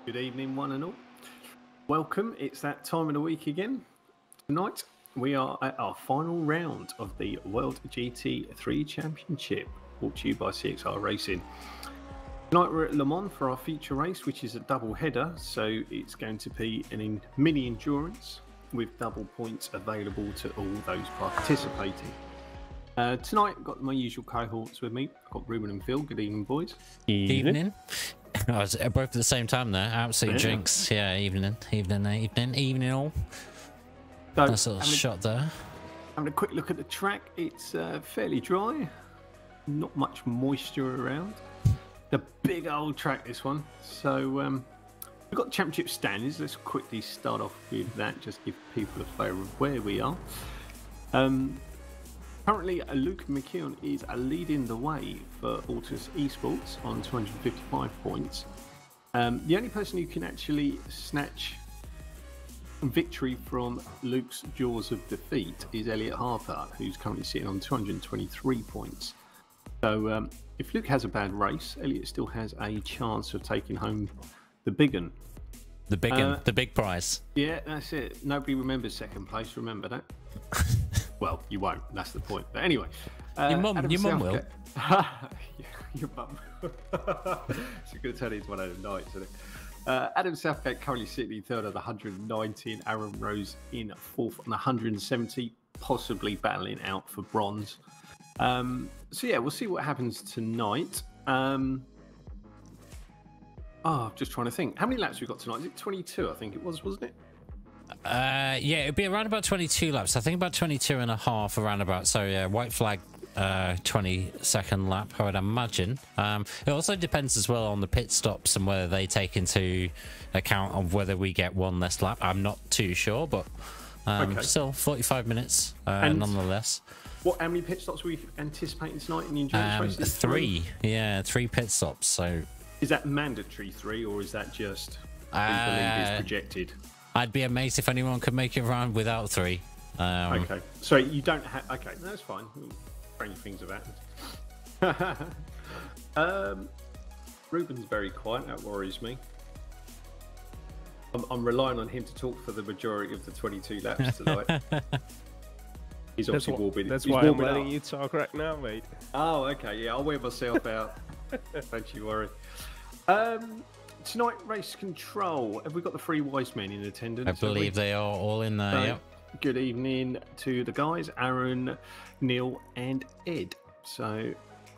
Good evening, one and all. Welcome. It's that time of the week again. Tonight, we are at our final round of the World GT3 Championship, brought to you by CXR Racing. Tonight, we're at Le Mans for our feature race, which is a double header. So it's going to be an mini endurance with double points available to all those participating. Tonight, I've got my usual cohorts with me. I've got Ruben and Phil. Good evening, boys. Evening. I was both at the same time there. Absolute jinx. Yeah, evening all. So, Nice little shot there. Having a quick look at the track. It's fairly dry. Not much moisture around. The big old track, this one. So we've got championship standings. Let's quickly start off with that. Just give people a flavour of where we are. Currently, Luke McKeown is leading the way for Autos Esports on 255 points. The only person who can actually snatch victory from Luke's jaws of defeat is Elliot Harper, who's currently sitting on 223 points. So if Luke has a bad race, Elliot still has a chance of taking home the big one. The big one, the big prize. Yeah, that's it. Nobody remembers second place, remember that? Well, you won't. That's the point. But anyway, your mum will. Your mum. She's going to turn it into one of the nights, isn't it? Adam Southgate currently sitting in third at 190, and Aaron Rose in fourth on 170, possibly battling out for bronze. So yeah, we'll see what happens tonight. I'm just trying to think. How many laps we got tonight? Is it 22? I think it was, wasn't it? Yeah, it'd be around about 22 laps. I think about 22 and a half around about. So yeah, white flag 22nd lap, I would imagine. It also depends as well on the pit stops and whether they take into account of whether we get one less lap. I'm not too sure, but still 45 minutes nonetheless. How many pit stops are we anticipating tonight in the endurance race? Three. Yeah, 3 pit stops. So is that mandatory 3, or is that just we believe is projected? I'd be amazed if anyone could make it around without 3. Okay, so you don't have. Okay, no, that's fine. Strange things have happened. Ruben's very quiet. That worries me. I'm relying on him to talk for the majority of the 22 laps tonight. He's obviously warming. That's why I'm letting you talk right now, mate. Oh, okay. Yeah, I'll wear myself out. Don't you worry. Tonight, race control. Have we got the 3 wise men in attendance? I believe they are all in there. Yep. Good evening to the guys, Aaron, Neil, and Ed. So,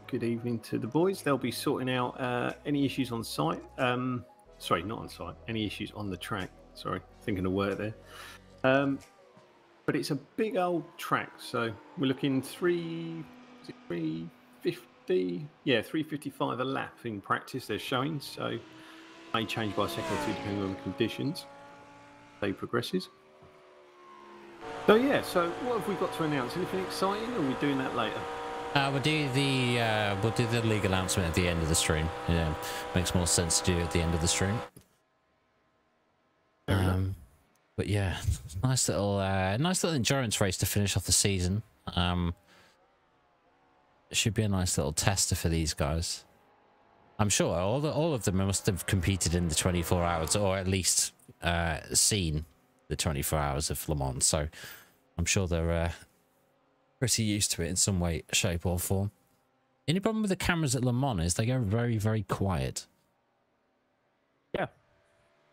good evening to the boys. They'll be sorting out any issues on site. Sorry, not on site. Any issues on the track. Sorry, thinking of word there. But it's a big old track. So we're looking 350. Yeah, 355 a lap in practice. They're showing. So may change by a second or two depending on conditions. Day progresses. So yeah, so what have we got to announce? Anything exciting, or are we doing that later? We'll do the league announcement at the end of the stream. Yeah, makes more sense to do it at the end of the stream. But yeah, nice little endurance race to finish off the season. It should be a nice little tester for these guys. I'm sure all of them must have competed in the 24 hours, or at least seen the 24 hours of Le Mans. So I'm sure they're pretty used to it in some way, shape, or form. The only problem with the cameras at Le Mans is they go very, very quiet. Yeah,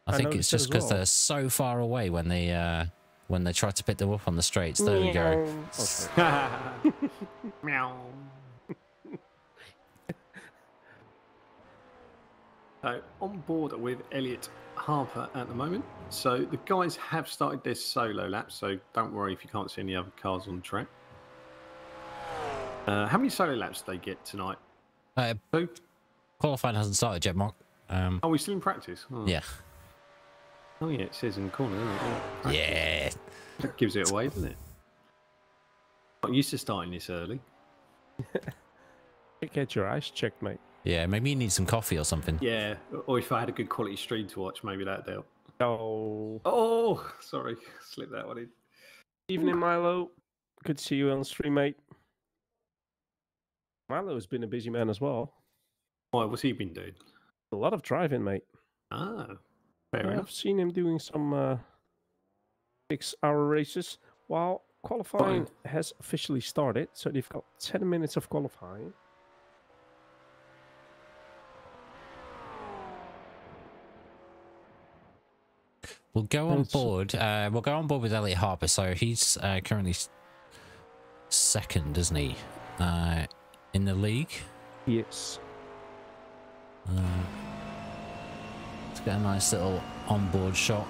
I think it's just because they're so far away when they try to pick them up on the straights. There we go. Meow. So on board with Elliot Harper at the moment. So the guys have started their solo laps, so don't worry if you can't see any other cars on the track. How many solo laps do they get tonight? So qualifying hasn't started yet, Mark. Are we still in practice? Oh. Yeah. Oh yeah, it says in the corner, doesn't it? Yeah. That gives it away, doesn't it? Not used to starting this early. Get your eyes checked, mate. Yeah, maybe you need some coffee or something. Yeah, or if I had a good quality stream to watch, maybe that'd help. Oh, sorry, slipped that one in. Evening, Milo. Good to see you on stream, mate. Milo's been a busy man as well. Why? What's he been doing? A lot of driving, mate. Ah, Fair enough. I've seen him doing some 6-hour races. While qualifying has officially started, so they've got 10 minutes of qualifying. We'll go on board. We'll go on board with Elliot Harper. So he's currently second, isn't he? In the league. Yes. Let's get a nice little onboard shot.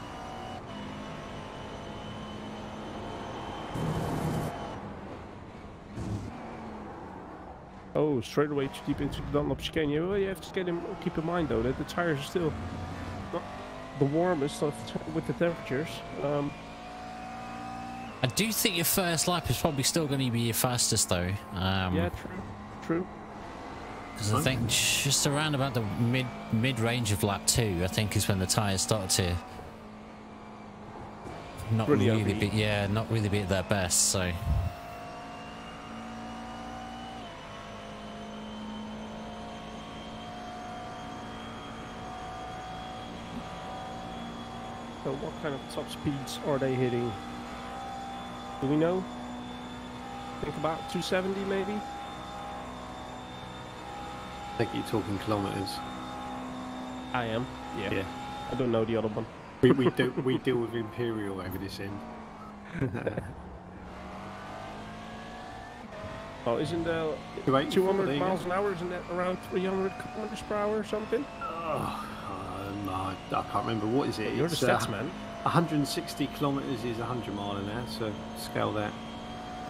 Oh, straight away too deep into the Dunlop chicane. You have to keep in mind though that the tires are still not the warmest with the temperatures. I do think your first lap is probably still going to be your fastest though. Yeah, true. Because I think just around about the mid range of lap 2, I think is when the tires start to not really be at their best. So. So what kind of top speeds are they hitting? Do we know? Think about 270 maybe? I think you're talking kilometres. I am. Yeah. I don't know the other one. We deal with Imperial over this end. Oh, isn't the 200 miles an hour? Isn't that around 300 kilometers per hour or something? Oh, no, I can't remember. What is it? You're the stats man. 160 kilometres is 100 mile an hour, so scale that.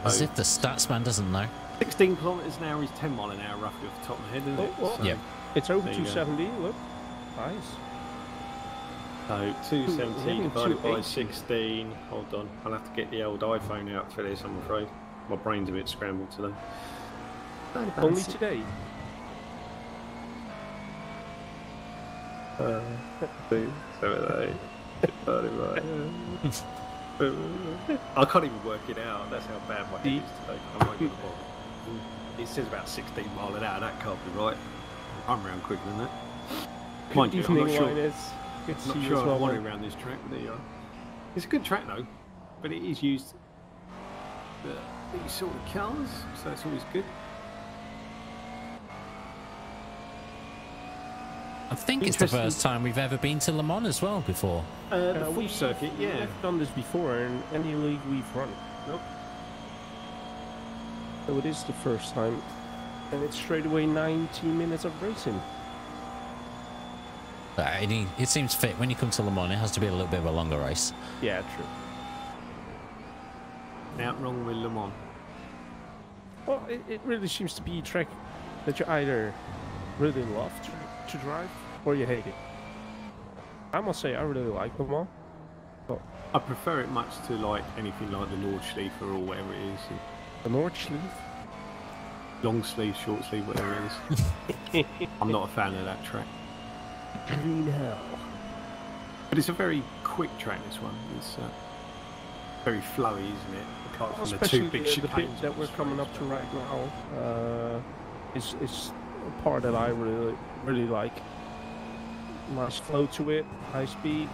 As if the stats man doesn't know. 16 kilometres an hour is 10 mile an hour, roughly off the top of my head, isn't it? Well, So, yeah. It's over 270, look. Nice. So 270 divided by 16. Hold on, I'll have to get the old iPhone out for this, I'm afraid. My brain's a bit scrambled today. Only today. I can't even work it out. That's how bad my head is today. I'm not gonna bother. It says about 16 mile an hour. That can't be right. I'm around quicker than that. Mind you, I'm not sure. I'm not sure I want it around this track. But there you are. It's a good track though, but it is used for these sort of cars, so it's always good. I think it's the first time we've ever been to Le Mans as well before. The full circuit, yeah. We've done this before in any league we've run. Nope. So it is the first time. And it's straight away 90 minutes of racing. It seems fit. When you come to Le Mans, it has to be a little bit of a longer race. Yeah, true. Out wrong with Le Mans. Well, it really seems to be a track that you either really love to drive or you hate it. I must say I really like Le Mans. But I prefer it much to like anything like the Nordschleife or whatever it is. the Nordschleife? Long sleeve, short sleeve, whatever it is. I'm not a fan of that track. Green hell. But it's a very quick track, this one. It's very flowy, isn't it? Apart from the two big the bit that we're coming up to right now is a part that I really like. Nice flow to it, high speed.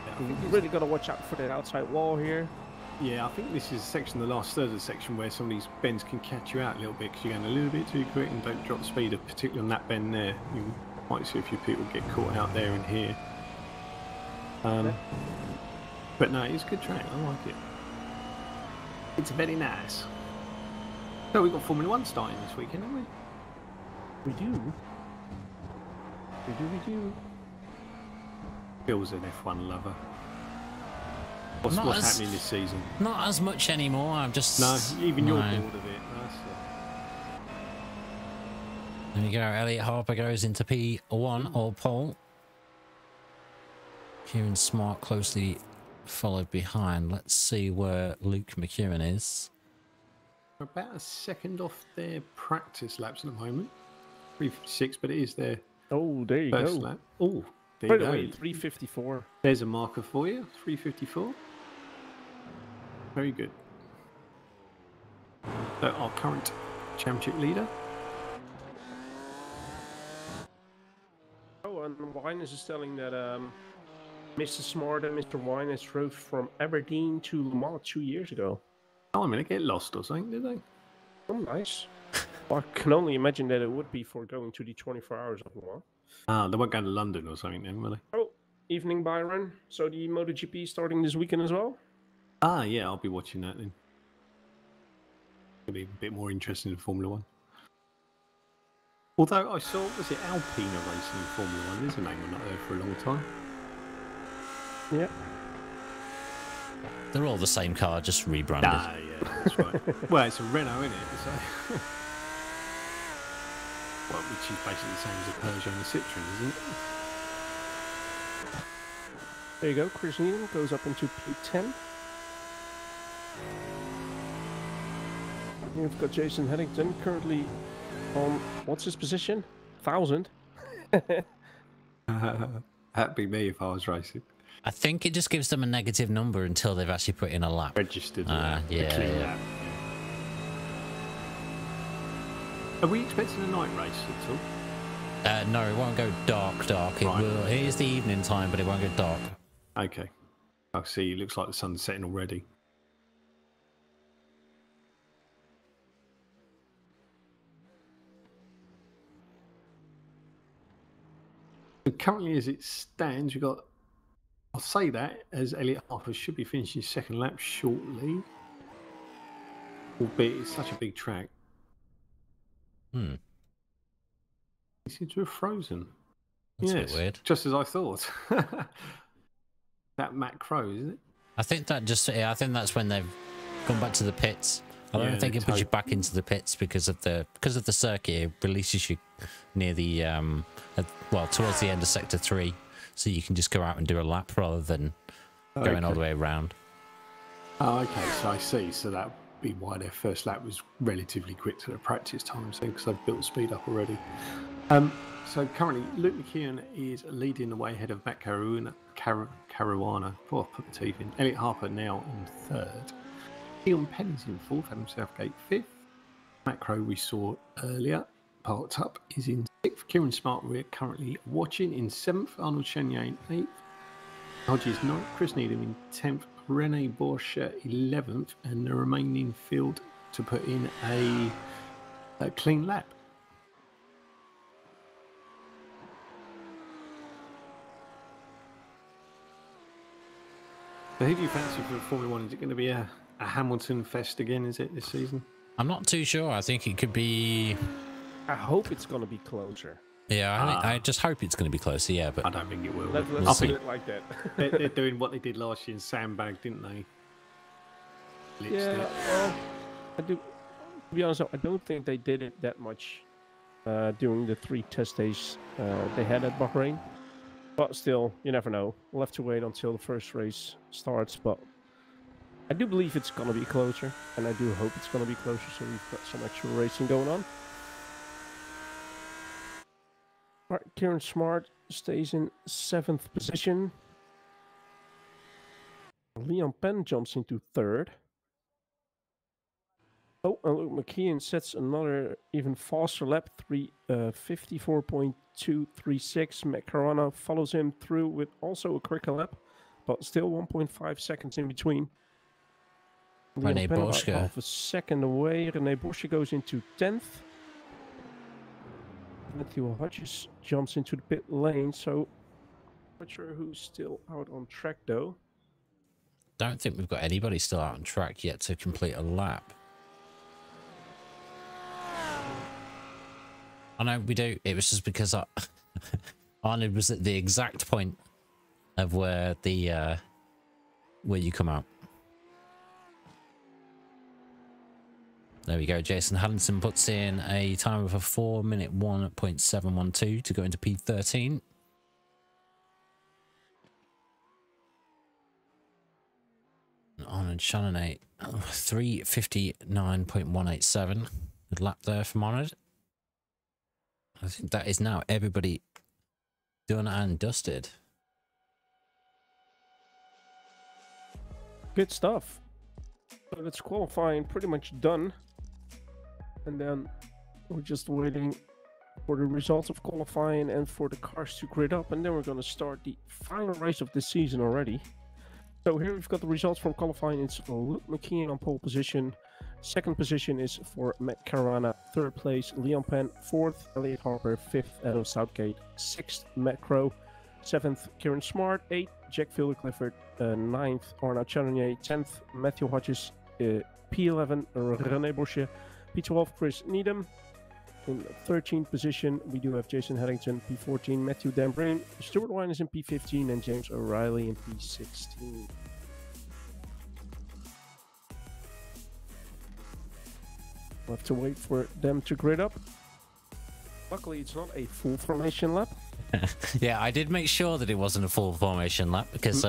Yeah, You really got to watch out for that outside wall here. yeah, I think this is the last third of the section where some of these bends can catch you out a little bit because you're going a little bit too quick and don't drop speed, particularly on that bend there. You might see a few people get caught out there and here. But no, it's a good track. I like it. It's very nice. So we've got Formula 1 starting this weekend, haven't we? We do. Bill's an F1 lover. What's happening this season? Not as much anymore. I'm just... No, even you're No. bored of it. That's There you go. Elliot Harper goes into P1 or pole. Kieran Smart closely followed behind. Let's see where Luke McEwen is. We're about a second off their practice laps at the moment. 3:56, but it is their Oh, there you first go. lap. Oh, there By you the go. way, 3:54. There's a marker for you. 3:54. Very good. So our current championship leader. Oh, and Linus is telling that Mr. Smart and Mr. Wine drove from Aberdeen to Le Mans 2 years ago. Oh, I mean, they get lost or something, did they? Oh, nice. Well, I can only imagine that it would be for going to the 24 hours of Le Mans. Ah, they won't go to London or something then, will they? Oh, evening, Byron. So the MotoGP starting this weekend as well? Ah, yeah, I'll be watching that then. It'll be a bit more interesting than Formula One. Although I saw, was it Alpina racing in Formula One? There's a name I've not heard for a long time. Yeah. They're all the same car, just rebranded. Ah, yeah, that's right. Well, it's a Renault, isn't it? So... well, which is basically the same as a Peugeot and a Citroen, isn't it? There you go. Chris Needham goes up into P10. You've got Jason Headington currently on, what's his position? 1,000. That'd be me if I was racing. I think it just gives them a negative number until they've actually put in a lap. Registered. Yeah, yeah. Lap. Are we expecting a night race at all? No, it won't go dark. It Right. will. It is the evening time, but it won't go dark. Okay. I see. It looks like the sun's setting already. And currently, as it stands, we've got. I'll say that as Elliot Harper should be finishing his second lap shortly. Albeit it's such a big track. Hmm. He seems to have frozen. That's a Yes, bit weird. just as I thought. That Matt Crow, isn't it? I think that just. Yeah, I think that's when they've gone back to the pits. I don't Yeah, think they it puts you tow- back into the pits because of the circuit. It releases you near the well, towards the end of sector 3, so you can just go out and do a lap rather than going all the way around. Oh, okay, so I see. So that would be why their first lap was relatively quick to the practice times then, because they've built speed up already. So currently, Luke McKeon is leading the way ahead of Matt Caruana. Oh, I put the teeth in. Elliot Harper now in third. Keon Penn is in fourth. Adam Southgate fifth. Matt Crow, we saw earlier, parked up, is in sixth. Kieran Smart, we're currently watching, in seventh. Arnold Chenier in eighth. Hodges ninth. Chris Needham in 10th. Rene Borsche 11th. And the remaining field to put in a clean lap. So who do you fancy for Formula One? Is it going to be a Hamilton fest again, is it, this season? I'm not too sure. I think it could be. I hope it's going to be closer. Yeah, I just hope it's going to be closer. Yeah, but I don't think it will. Let's We'll put see. it like that. They're doing what they did last year in sandbag, didn't they? Blitzed Yeah, it. well, I do. To be honest, I don't think they did it that much during the 3 test days they had at Bahrain. But still, you never know. We'll have to wait until the first race starts. But I do believe it's going to be closer, and I do hope it's going to be closer, so we've got some actual racing going on. All right, Kieran Smart stays in 7th position. Leon Penn jumps into 3rd. Oh, and Luke McKeon sets another even faster lap, 54.236. Matt Caruana follows him through with also a quicker lap, but still 1.5 seconds in between. Rene Leon Penn about Borsche. half a second away. Rene Borsche goes into 10th. Matthew Hodges jumps into the pit lane, so not sure who's still out on track though. don't think we've got anybody still out on track yet to complete a lap. I know we do. It was just because Arnold was at the exact point of where the where you come out. There we go. Jason Hallinson puts in a time of a 4-minute 1.712 to go into P13. Arnold Channonay 3:59.187. Good lap there from Arnold. I think that is now everybody done and dusted. Good stuff. So that's qualifying pretty much done. And then we're just waiting for the results of qualifying and for the cars to grid up, and then we're going to start the final race of this season already. So here we've got the results from qualifying. It's Luke McKeon on pole position. Second position is for Matt Caruana. Third place, Leon Penn. Fourth, Elliot Harper. Fifth, Adam Southgate. Sixth, Matt Crow. Seventh, Kieran Smart. Eighth, Jack Filder-Clifford. Ninth, Arnaud Chardonnay. 10th, Matthew Hodges. P11, René Boucher. P12, Chris Needham. In 13th position, we do have Jason Haddington, P14, Matthew Dambrain, Stuart Wine is in P15, and James O'Reilly in P16. We'll have to wait for them to grid up. Luckily, it's not a full formation lap. Yeah, I did make sure that it wasn't a full formation lap because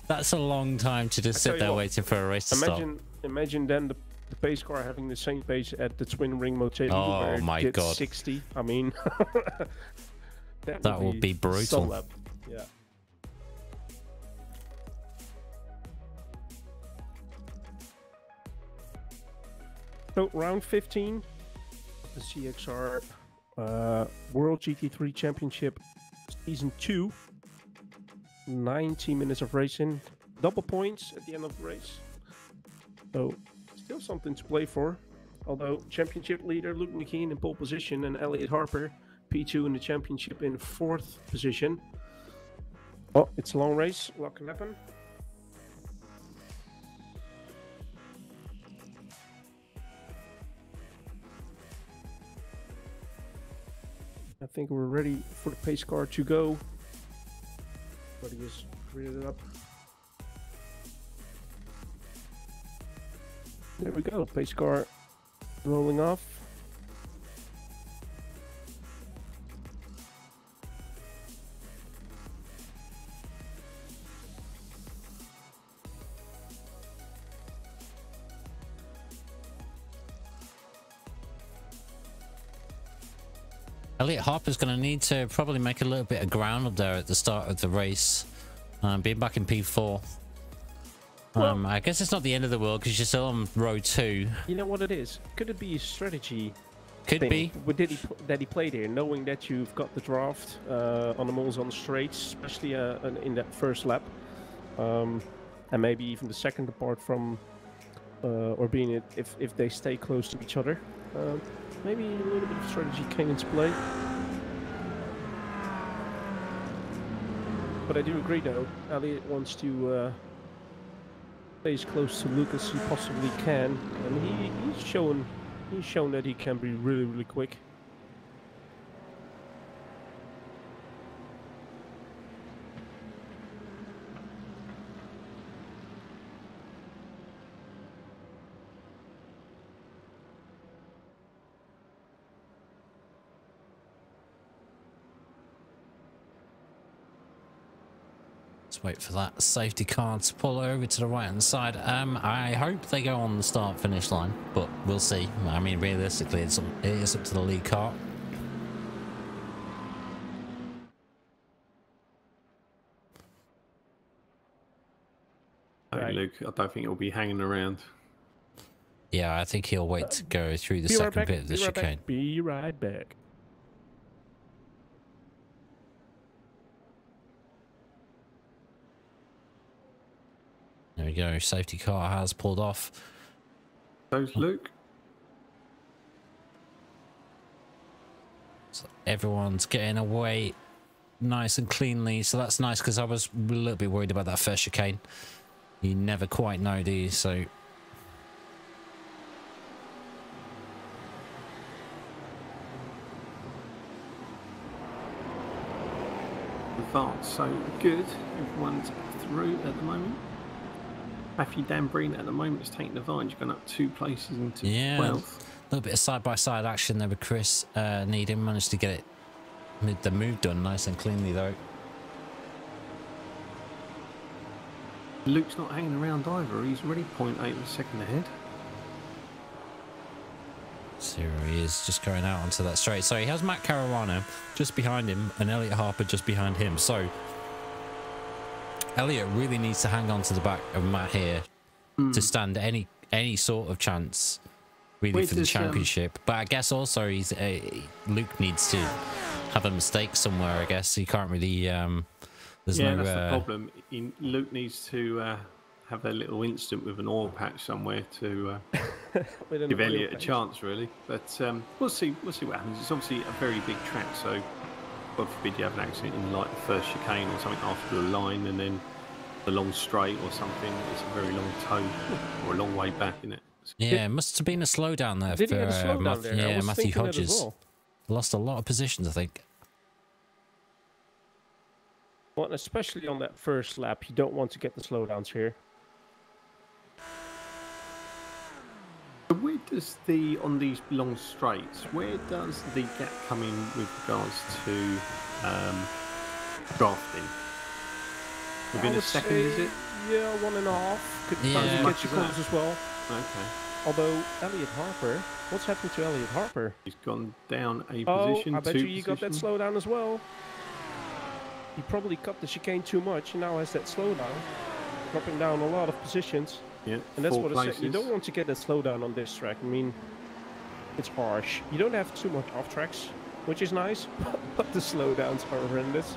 that's a long time to just sit there waiting for a race to start. Imagine then the pace car having the same pace at the twin ring Motegi, where it my did God. 60. I mean, that would be brutal. Lap. Yeah. So round 15, the CXR World GT3 Championship Season 2. 90 minutes of racing, double points at the end of the race. So still something to play for. Although championship leader Luke McKeon in pole position and Elliot Harper P2 in the championship in 4th position. Oh, it's a long race. What can happen? I think we're ready for the pace car to go. Everybody is reared up. There we go, pace car rolling off. Elliot Harper's going to need to probably make a little bit of ground up there at the start of the race. Being back in P4. Well, I guess it's not the end of the world because you're still on row 2. You know what it is? Could it be a strategy? Could be. That he played here, knowing that you've got the draft on the moles on the straights, especially in that first lap, and maybe even the second apart from, or being it if they stay close to each other. Maybe a little bit of strategy came into play. But I do agree, though. Elliot wants to stay as close to Luke as he possibly can, and he's shown that he can be really, really quick. Let's wait for that safety car to pull over to the right hand side. I hope they go on the start finish line, but we'll see. I mean, realistically, it is up to the lead car. Hey, Luke, I don't think he'll be hanging around. Yeah, I think he'll wait to go through the second bit of the chicane. Be right back. There we go. Safety car has pulled off. Those Luke. So everyone's getting away nice and cleanly. So that's nice because I was a little bit worried about that first chicane. You never quite know, do you? So Advance, so good. Everyone's through at the moment. Matthew Dambreen at the moment is taking the advantage, going up 2 places into 12th. A little bit of side-by-side action there with Chris Needham. Managed to get the move done nice and cleanly though. Luke's not hanging around either. He's already 0.8 of a second ahead. So here he is, just going out onto that straight. So he has Matt Caruana just behind him and Elliot Harper just behind him. So Elliot really needs to hang on to the back of Matt here to stand any sort of chance really for the championship. But I guess also he's Luke needs to have a mistake somewhere. I guess he can't really. There's yeah, no. That's the problem. Luke needs to have a little incident with an oil patch somewhere to give Elliot a chance, really. But we'll see. We'll see what happens. It's obviously a very big track, so God forbid you have an accident in like the first chicane or something after the line, and then a long straight or something. It's a very long toe or a long way back, isn't it? Yeah, it must have been a slowdown there for Matthew Hodges. Well. Lost a lot of positions, I think. Well, and especially on that first lap, you don't want to get the slowdowns here. Where does on these long straights, where does the gap come in with regards to drafting? Within a second, is it? Yeah, 1.5. Could get you close as well. Okay. Although Elliot Harper, what's happened to Elliot Harper? He's gone down a position. I bet you got that slowdown as well. He probably cut the chicane too much and now has that slowdown, dropping down a lot of positions. Yeah, and that's what I said. You don't want to get a slowdown on this track. I mean, it's harsh. You don't have too much off tracks, which is nice, but the slowdowns are horrendous.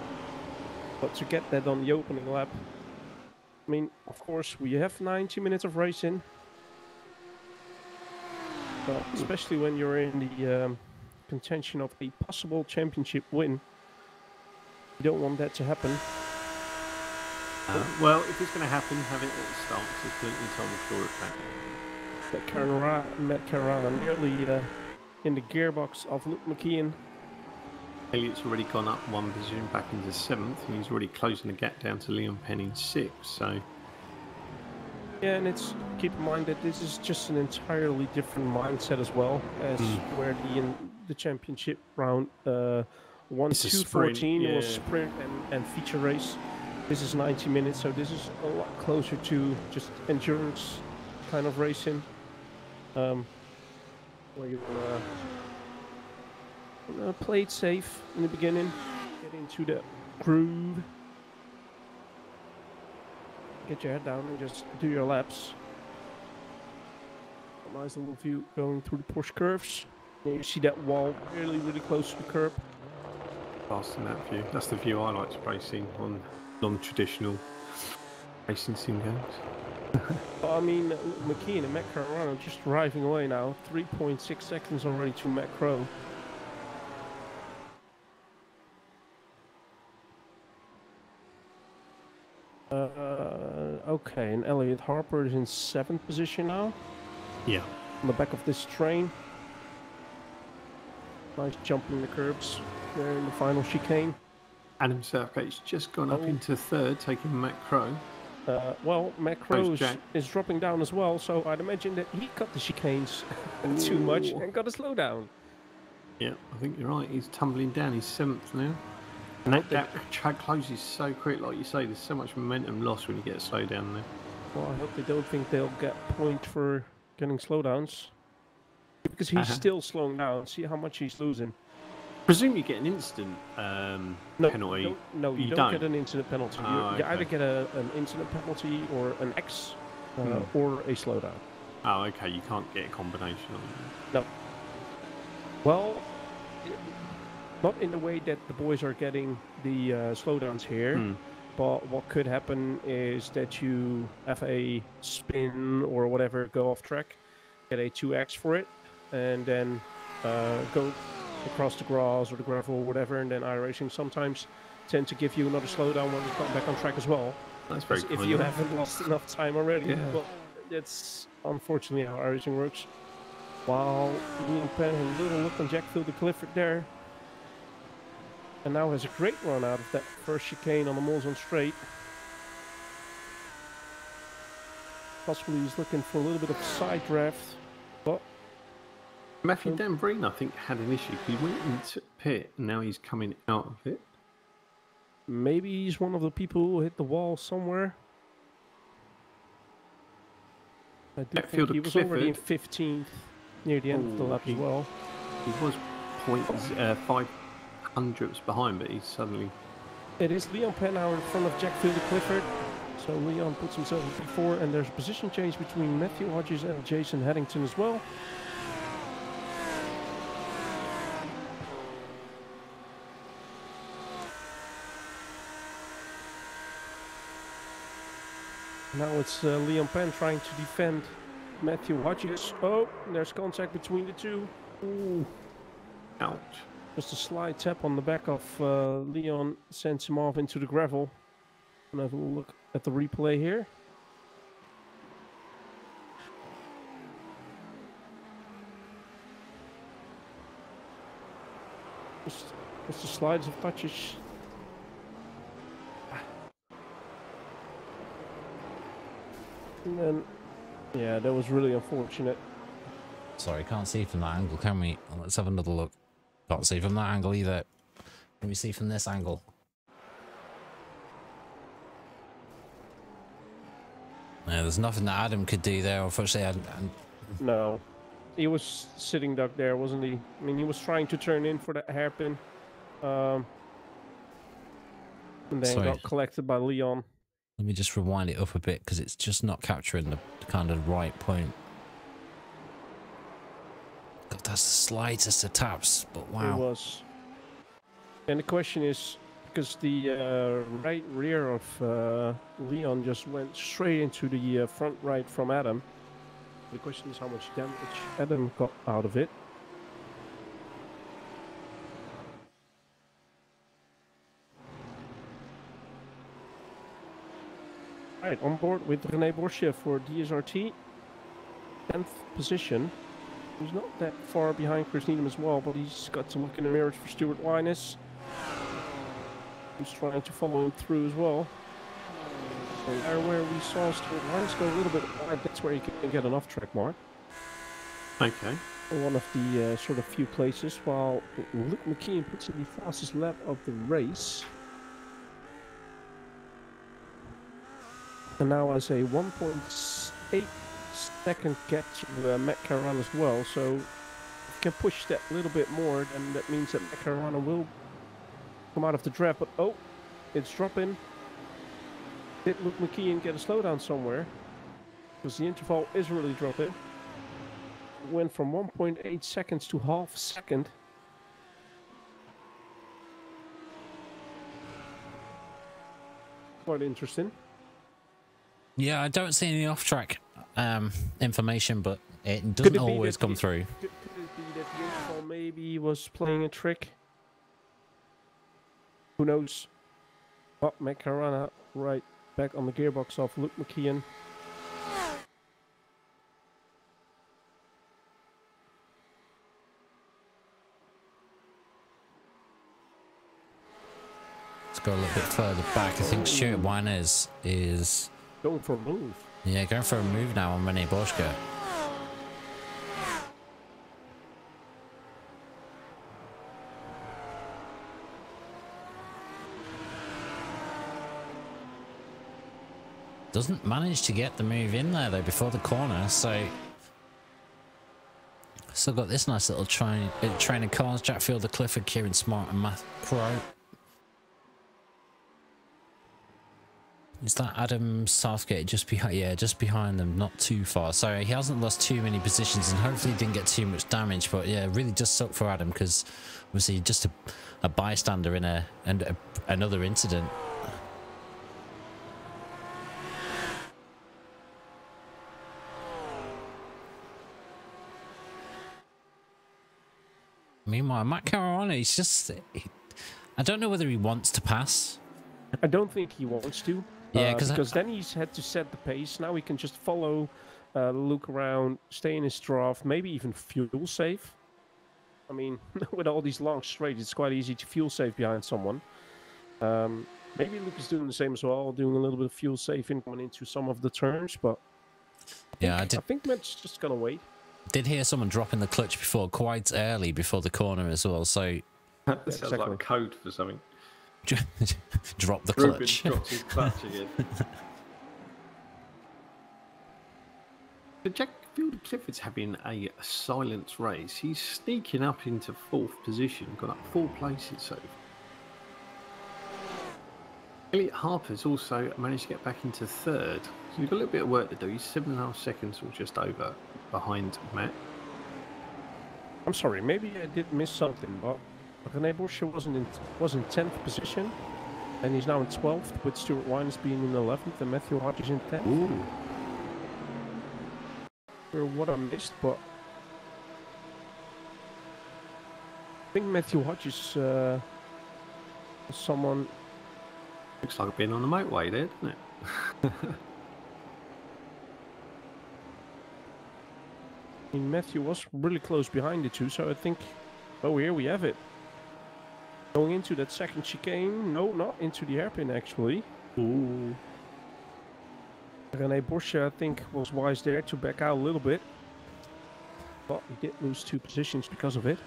But to get that on the opening lap, I mean, of course, we have 90 minutes of racing. But especially when you're in the contention of a possible championship win, you don't want that to happen. Well, if it's going to happen, have it at the start. There's plenty of time to claw it back. Matt Carrara nearly in the gearbox of Luke McKeon. Elliot's already gone up one position back into 7th, and he's already closing the gap down to Leon Penn in 6th. So, yeah, and it's keep in mind that this is just an entirely different mindset as well as where the championship round 1-2-14 was sprint and feature race. This is 90 minutes, so this is a lot closer to just endurance kind of racing, where you play it safe in the beginning, get into the groove, get your head down and just do your laps. A nice little view going through the Porsche curves. And you see that wall really, really close to the curb. Fast in that view. That's the view I like to racing on non-traditional racing sim games. I mean, McKeon and Matt Carrara just driving away now. 3.6 seconds already to Matt Crow. Okay, and Elliot Harper is in 7th position now. Yeah. On the back of this train. Nice jump in the curbs there in the final chicane. Adam Southgate's just gone up into 3rd, taking Matt Crow. Well, Matt Crow is dropping down as well, so I'd imagine that he cut the chicanes too much and got a slowdown. Yeah, I think you're right. He's tumbling down. He's 7th now. And that track closes so quick, like you say, there's so much momentum lost when you get a slowdown there. Well, I hope they don't think they'll get point for getting slowdowns. Because he's still slowing down. See how much he's losing. Presume you get an instant penalty. No, you don't get an incident penalty. You either get an incident penalty or an X or a slowdown. Oh, okay. You can't get a combination on it. No. Well, not in the way that the boys are getting the slowdowns here. But what could happen is that you have a spin or whatever, go off track, get a 2X for it, and then go across the grass or the gravel or whatever, and then iRacing sometimes tend to give you another slowdown when you come back on track as well. That's very cool. If you haven't lost enough time already. Yeah. But that's unfortunately how iRacing works. While Liam Penn had a little look on Jack Fielder Clifford there. And now has a great run out of that first chicane on the Molson straight. Possibly he's looking for a little bit of side draft, but Matthew Dambreen, I think, had an issue. He went into pit, and now he's coming out of it. Maybe he's one of the people who hit the wall somewhere. I do think he was already in 15th near the end of the lap as well. He was 0.5 hundredths behind, but he's suddenly... It is Leon Penn now in front of Jack Fielder Clifford. So Leon puts himself in P4, and there's a position change between Matthew Hodges and Jason Haddington as well. Now it's Leon Penn trying to defend Matthew Hodges. Oh, there's contact between the two. Ooh. Ouch. Just a slight tap on the back of Leon sends him off into the gravel. And have a look at the replay here. Just the slides of touches. And then, yeah, that was really unfortunate. Sorry, can't see from that angle, can we? Let's have another look. Can't see from that angle either. Can we see from this angle? Yeah, there's nothing that Adam could do there, unfortunately. No. He was sitting duck there, wasn't he? I mean, he was trying to turn in for that hairpin. And then got collected by Leon. Let me just rewind it up a bit because it's just not capturing the kind of right point. God, that's the slightest of taps, but wow. It was. And the question is, because the right rear of Leon just went straight into the front right from Adam. The question is how much damage Adam got out of it. Right, on board with René Borsche for DSRT. 10th position. He's not that far behind Chris Needham as well, but he's got to look in the mirrors for Stuart Linus. He's trying to follow him through as well. And there where we saw Stuart Linus go a little bit wide, that's where he can get an off-track mark. Okay. One of the sort of few places, while Luke McKeon puts in the fastest lap of the race. And now has a 1.8 second gap to Matt Caruana as well, so if you can push that a little bit more, then that means that Matt Caruana will come out of the draft. But oh, it's dropping. Did Luke McKeon get a slowdown somewhere? Because the interval is really dropping. It went from 1.8 seconds to half a second. Quite interesting. Yeah, I don't see any off-track information, but it doesn't always come through. Could it be that the interval maybe was playing a trick? Who knows? But Matt Caruana right back on the gearbox of Luke McKeon. Let's go a little bit further back. I think Stuart Linus is going for a move. Yeah, going for a move now on René Borsche. Doesn't manage to get the move in there though before the corner, so still got this nice little train of cars. Jack Fielder, Clifford, Kieran Smart and Matt Crow. Is that Adam Southgate just behind? Yeah, just behind them, not too far. So he hasn't lost too many positions and hopefully didn't get too much damage. But yeah, really just sucked for Adam because obviously just a bystander in another incident. Meanwhile, Matt Caruana, he's just... I don't know whether he wants to pass. I don't think he wants to. Yeah, because then he's had to set the pace. Now he can just follow, look around, stay in his draft, maybe even fuel save. I mean, with all these long straights, it's quite easy to fuel save behind someone. Maybe Luke is doing the same as well, doing a little bit of fuel saving coming into some of the turns, but I think Matt's just gonna wait. Did hear someone dropping the clutch before, quite early before the corner as well, so... That sounds like code for something. Drop the clutch. Ruben dropped his clutch again. Jack Fielder Clifford's having a silence race. He's sneaking up into 4th position, got up 4 places so far. Elliot Harper's also managed to get back into 3rd. So we've got a little bit of work to do. He's 7.5 seconds or just over behind Matt. I'm sorry, maybe I did miss something, but René Borsche was in 10th position. And he's now in 12th, with Stuart Wines being in 11th and Matthew Hodges in 10th. Ooh. For what I missed, but I think Matthew Hodges was someone. Looks like being on the motorway there, doesn't it? I mean, Matthew was really close behind the two, so I think. Oh, here we have it. Going into that second chicane. No, not into the hairpin, actually. Ooh. René Borsche, I think, was wise there to back out a little bit. But he did lose 2 positions because of it.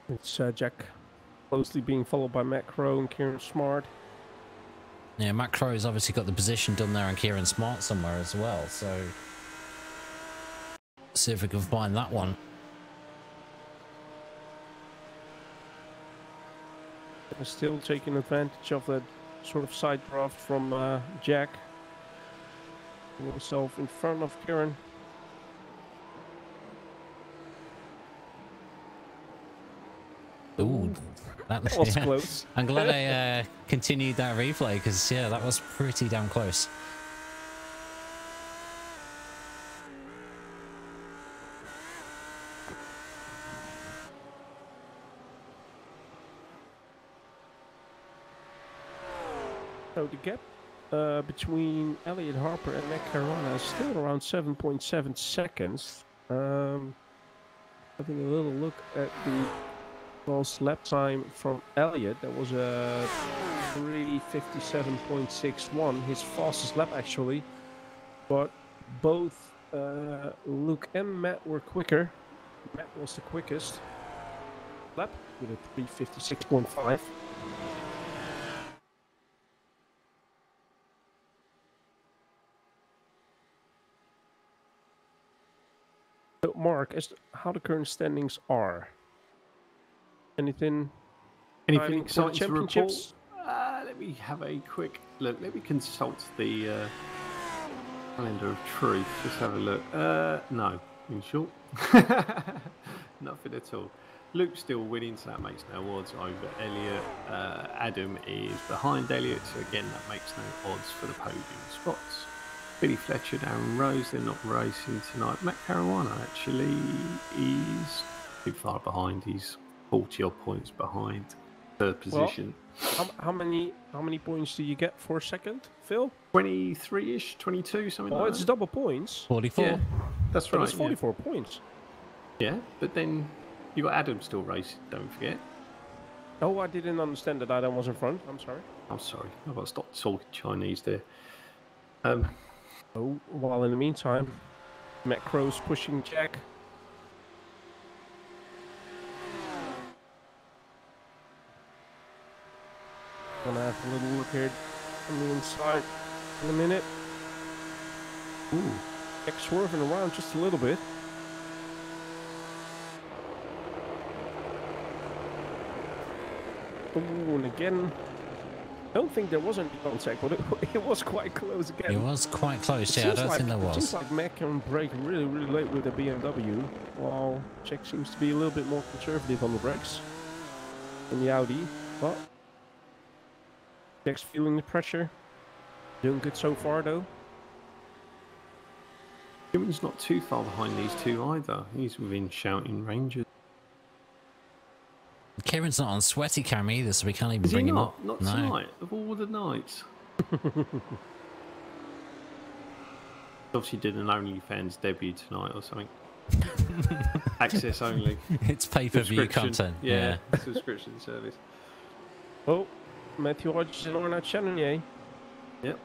It's Jack closely being followed by Matt Crow and Kieran Smart. Yeah, Matt Crow's obviously got the position done there and Kieran Smart somewhere as well, so see if we can find that one. Still taking advantage of that sort of side draft from Jack. Putting himself in front of Kieran. Ooh, that was close. I'm glad I continued that replay because, yeah, that was pretty damn close. So the gap between Elliot Harper and Matt Caruana is still around 7.7 seconds. Having a little look at the last lap time from Elliot, that was a 3:57.61, his fastest lap actually. But both Luke and Matt were quicker. Matt was the quickest lap with a 3:56.5. So Mark, as to how the current standings are. Anything Anything for the exciting to report? championships? Let me have a quick look. Let me consult the calendar of truth. Just have a look. No, in short, nothing at all. Luke's still winning, so that makes no odds over Elliot. Adam is behind Elliot, so again that makes no odds for the podium spots. Billy Fletcher, Darren Rose, they're not racing tonight. Matt Caruana actually is too far behind. He's 40 odd points behind third position. Well, how many points do you get for second, Phil? 23-ish, 22, something like that. Oh, it's double points. 44. Yeah, that's right. It's 44 points. Yeah, but then you got Adam still racing, don't forget. Oh, I didn't understand that Adam was in front. I'm sorry. I'm sorry, I've got to stop talking Chinese there. Oh, while in the meantime, Matt Crow's pushing Jack. Gonna have a little look here on the inside in a minute. Ooh, Jack swerving around just a little bit. Ooh, and again, I don't think there was any contact, but it was quite close again. It was quite close, yeah, I don't think there was. It seems like Mac can brake really, really late with the BMW, while Jack seems to be a little bit more conservative on the brakes than the Audi, but Jack's feeling the pressure. Doing good so far, though. Newman's not too far behind these two either. He's within shouting range. Kieran's not on sweaty cam either, so we can't even Is bring he him not? up. Not No. tonight, of all the nights. Obviously did an OnlyFans debut tonight or something. Access only. It's pay-per-view Subscription. content. Yeah, subscription service. Oh, Matthew Hodges and Arnaud Channonier. Yep.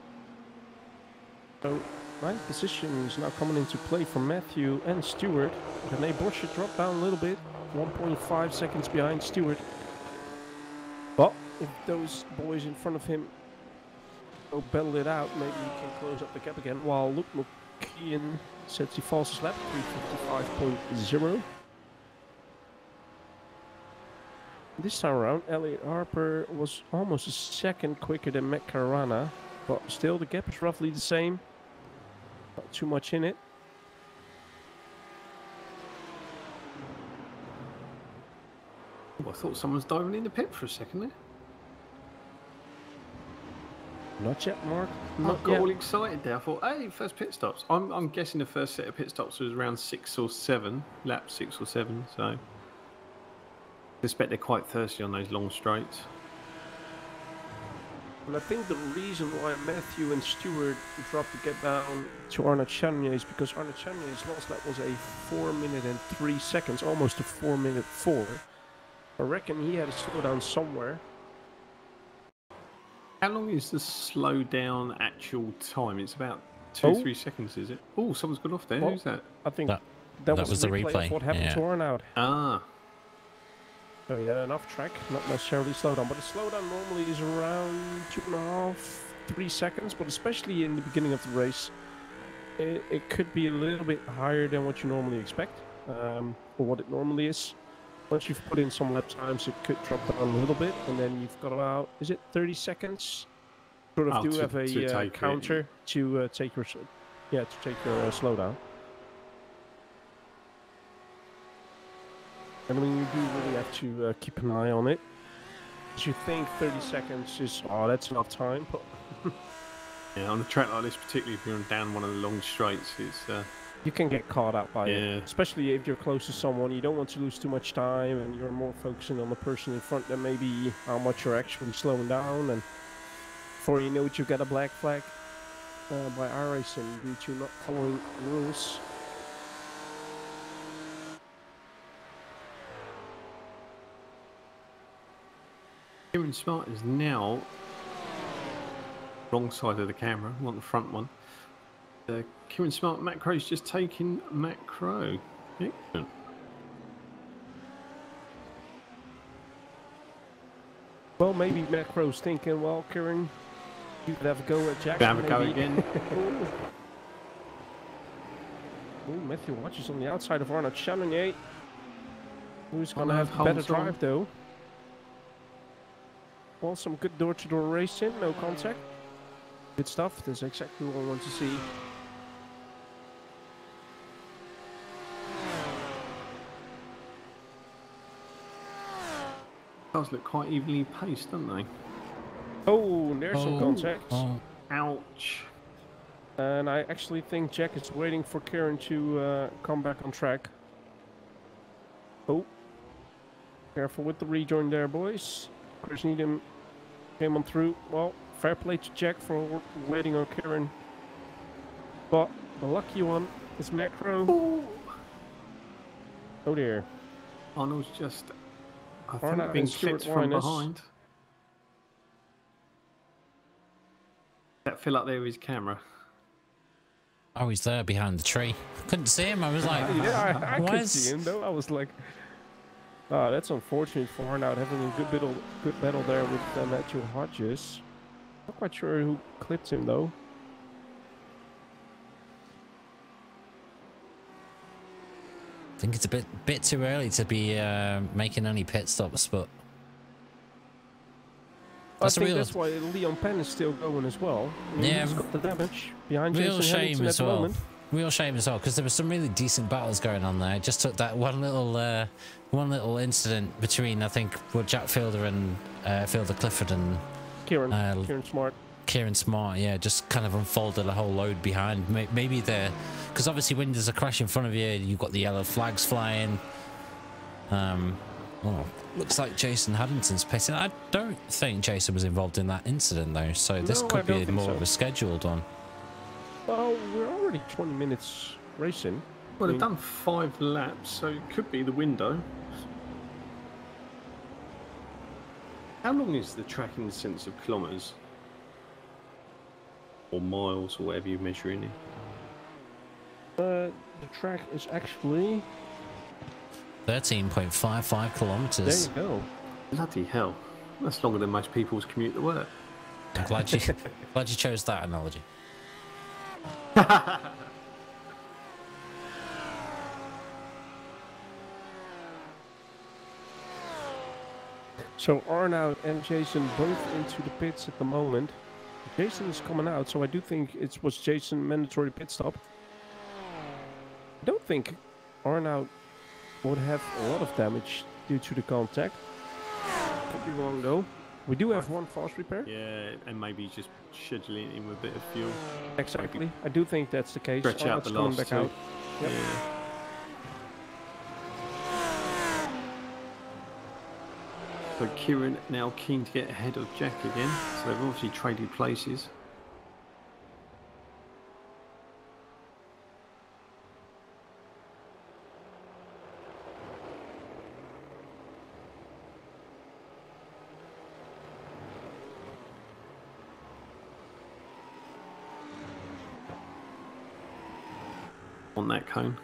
So, ninth position is now coming into play for Matthew and Stewart. René Borsche dropped down a little bit, 1.5 seconds behind Stewart. But if those boys in front of him go battle it out, maybe he can close up the gap again. While Luke McKeon sets the fastest lap, 3:55.0. This time around, Elliot Harper was almost a second quicker than Matt Caruana, but still the gap is roughly the same. Not too much in it. Oh, I thought someone was diving in the pit for a second there. Not yet, Mark. I Not got yet. all excited there. I thought, hey, first pit stops. I'm guessing the first set of pit stops was around 6 or 7, lap 6 or 7. So I suspect they're quite thirsty on those long straights. And I think the reason why Matthew and Stewart dropped to get down to Arnaud Chanier is because Arnaud Chanier's last lap was a 4 minute and 3 seconds, almost a 4 minute 4. I reckon he had to slow down somewhere. How long is the slow down actual time? It's about 2-3 seconds, is it? Oh, someone's gone off there. Well, Who's that? I think That that was the replay. of what happened Yeah. to Arnaud. Ah, So yeah, enough track, not necessarily slow down, but the slowdown normally is around 2.5, 3 seconds, but especially in the beginning of the race, it could be a little bit higher than what you normally expect, or what it normally is. Once you've put in some lap times, it could drop down a little bit, and then you've got about, is it 30 seconds? Sort of do have a counter to take your, slowdown. And I mean, you do really have to keep an eye on it. Because you think 30 seconds is, oh, that's enough time, but yeah, on a track like this, particularly if you're down one of the long straights, it's you can get caught out by Yeah. it. Especially if you're close to someone, you don't want to lose too much time, and you're more focusing on the person in front than maybe how much you're actually slowing down. And before you know it, you get a black flag by iRacing due to not following rules. Kieran Smart is now wrong side of the camera, not the front one. Kieran Smart, Matt Crow's just taking Matt Crow. Excellent. Well, maybe Matt Crow's thinking, well, Kieran, you could have a go at Jack. Have a go again. Oh, Matthew Watches on the outside of Arnaud Chanier. Who's going to Arnaud have a better holds on. drive, though? Well, some good door-to-door racing, no contact. Good stuff. That's exactly what I want to see. Cars look quite evenly paced, don't they? Oh, there's some contact. Oh. Ouch. And I actually think Jack is waiting for Kieran to come back on track. Oh. Careful with the rejoin there, boys. Chris Needham came on through. Well, fair play to Jack for waiting on Kieran. But the lucky one is Matt Crow. Oh, Oh dear. Arnold's just, I think, Arnaud being and Stuart clipped from Linus. behind. That fill up there with his camera. Oh, he's there behind the tree. Couldn't see him. I was like, Yeah, I why could is- see him though. I was like, oh, that's unfortunate for Arnaud having a good battle there with Matthew Hodges. Not quite sure who clipped him though. I think it's a bit too early to be making any pit stops, but I think that's why Leon Penn is still going as well. I mean, Yeah. he's got the damage behind real Jason shame Hamilton as at the well. moment. Real shame as well, because there were some really decent battles going on there. It just took that one little incident between, I think, Jack Fielder and Fielder Clifford and Kieran Smart. Kieran Smart, yeah, just kind of unfolded a whole load behind. Maybe because obviously when there's a crash in front of you, you've got the yellow flags flying. Looks like Jason Haddington's pissing. I don't think Jason was involved in that incident though, so this No, I could don't be think more so. of a scheduled one. Well, we're already 20 minutes racing. Well, I they've mean, done 5 laps, so it could be the window. How long is the track in the sense of kilometres? Or miles, or whatever you're measuring it? the track is actually 13.55 kilometers. there. You go. Bloody hell. That's longer than most people's commute to work. I'm glad you chose that analogy. So Arnoud and Jason both into the pits at the moment. Jason is coming out, so I do think it was Jason mandatory pit stop. I don't think Arnoud would have a lot of damage due to the contact. Could be wrong though. We do have one fast repair. Yeah, and maybe just scheduling in with a bit of fuel. Exactly. Maybe I do think that's the case. stretch out the last two. Out. Yep. Yeah. So Kieran now keen to get ahead of Jack again. So they've obviously traded places. On that cone.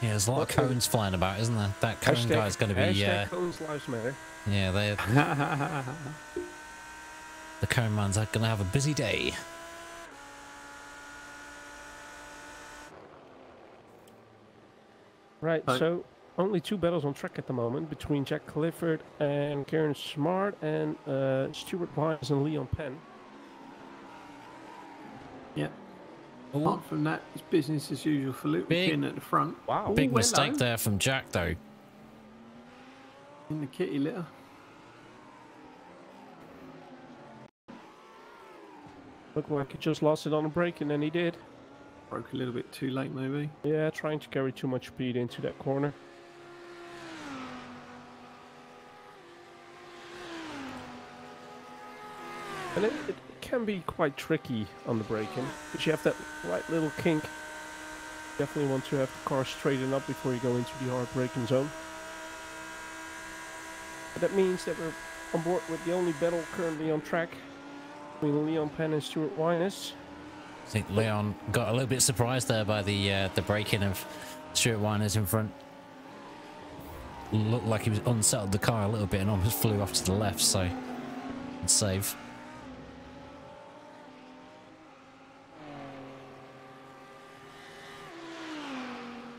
Yeah, there's a lot of cones flying about, isn't there? That cone guy's going to be... cones lives matter. Yeah, the cone man's going to have a busy day. Right, so only 2 battles on track at the moment between Jack Clifford and Kieran Smart and Stuart Wise and Leon Penn. Yeah. Apart from that, it's business as usual for Luke McKinn at the front. Wow. Big mistake there from Jack, though. In the kitty litter. Looked like he just lost it on a break, and then he did. Broke a little bit too late, maybe. Yeah, trying to carry too much speed into that corner. And it can be quite tricky on the braking, because you have that right little kink. Definitely want to have the car straighten up before you go into the hard braking zone. But that means that we're on board with the only battle currently on track between Leon Penn and Stuart Wyness. I think Leon got a little bit surprised there by the braking of Stuart Wyness in front. Looked like he was unsettled the car a little bit and almost flew off to the left, so it's safe.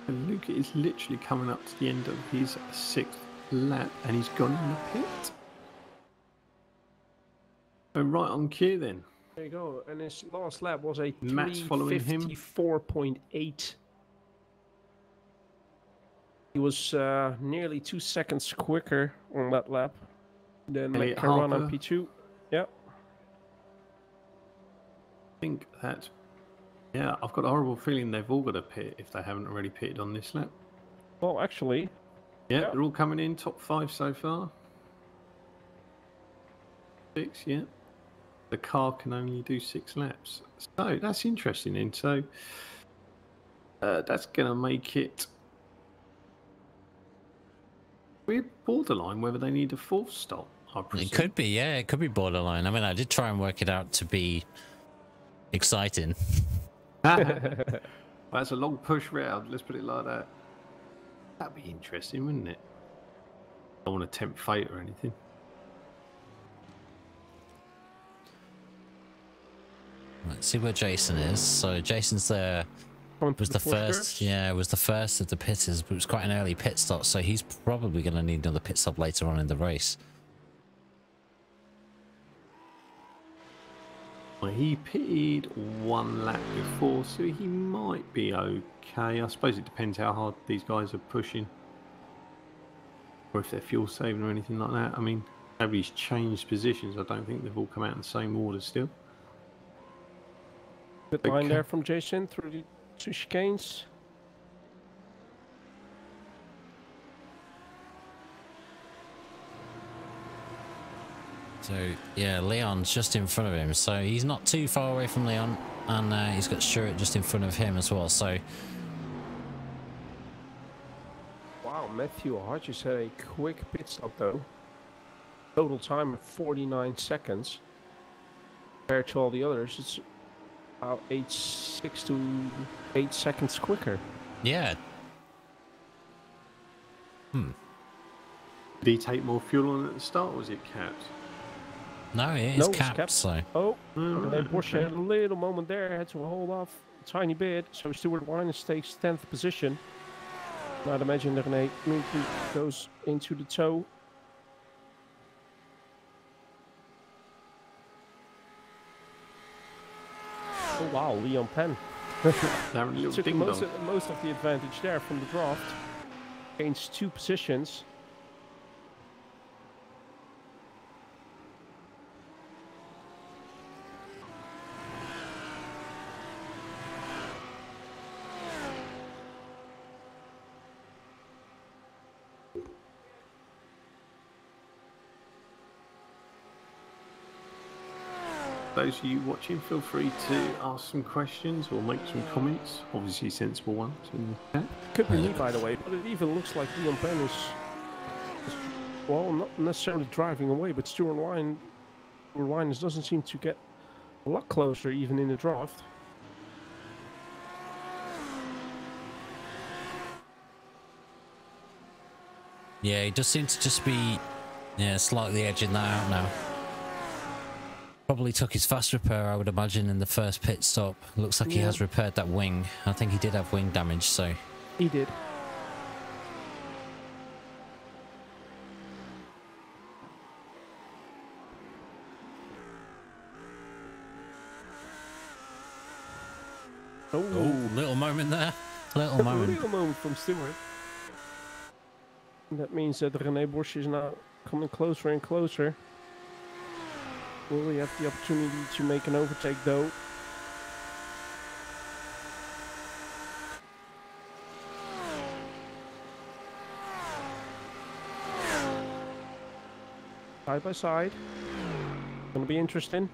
And Luke is literally coming up to the end of his 6th lap and he's gone in the pit. And right on cue then. There you go, and his last lap was a Matt's following him. 3:54.8. He was nearly 2 seconds quicker on that lap than Caruana on P2. Yep. I think that's... Yeah, I've got a horrible feeling they've all got a pit if they haven't already pitted on this lap. Well, actually... Yeah, they're all coming in, top 5 so far. 6, yeah. The car can only do 6 laps. So, that's interesting then. So, that's going to make it... We're borderline whether they need a 4th stop, I presume. It could be, yeah, it could be borderline. I mean, I did try and work it out to be exciting. That's a long push round, let's put it like that. That'd be interesting, wouldn't it? I don't want to tempt fate or anything. Let's see where Jason is. So Jason's there. Was the first, yeah, was the first of the pitters, but it was quite an early pit stop, so he's probably going to need another pit stop later on in the race. Well, he pitted 1 lap before, so he might be okay. I suppose it depends how hard these guys are pushing. Or if they're fuel saving or anything like that. I mean, nobody's changed positions. I don't think they've all come out in the same order still. Good line there from Jason through the 2 chicanes. So, yeah, Leon's just in front of him. So he's not too far away from Leon. And he's got Stuart just in front of him as well. So, wow, Matthew Hodges had a quick pit stop though. Total time of 49 seconds. Compared to all the others, it's about 6 to 8 seconds quicker. yeah. Did he take more fuel on at the start, or was it capped? No, it is capped, so... Oh, and then Bush had a little moment there, had to hold off a tiny bit, so Stuart Wyness takes 10th position. I'd imagine that René immediately goes into the toe. Oh wow, Leon Penn. Took most of the advantage there from the draft. Gains 2 positions. Those of you watching, feel free to ask some questions or make some comments, obviously sensible ones in the chat. Could be me, by the way, but it even looks like Leon Penn is well, not necessarily driving away, but Stuart Wines doesn't seem to get a lot closer even in the draft. Yeah, he does seem to just be slightly edging that out now. Probably took his fast repair, I would imagine, in the first pit stop. Looks like he has repaired that wing. I think he did have wing damage, so... He did. Oh, little moment there. Little moment. Little moment from Stewart. That means that René Bosch is now coming closer and closer. Will he have the opportunity to make an overtake though? Side by side. Gonna be interesting.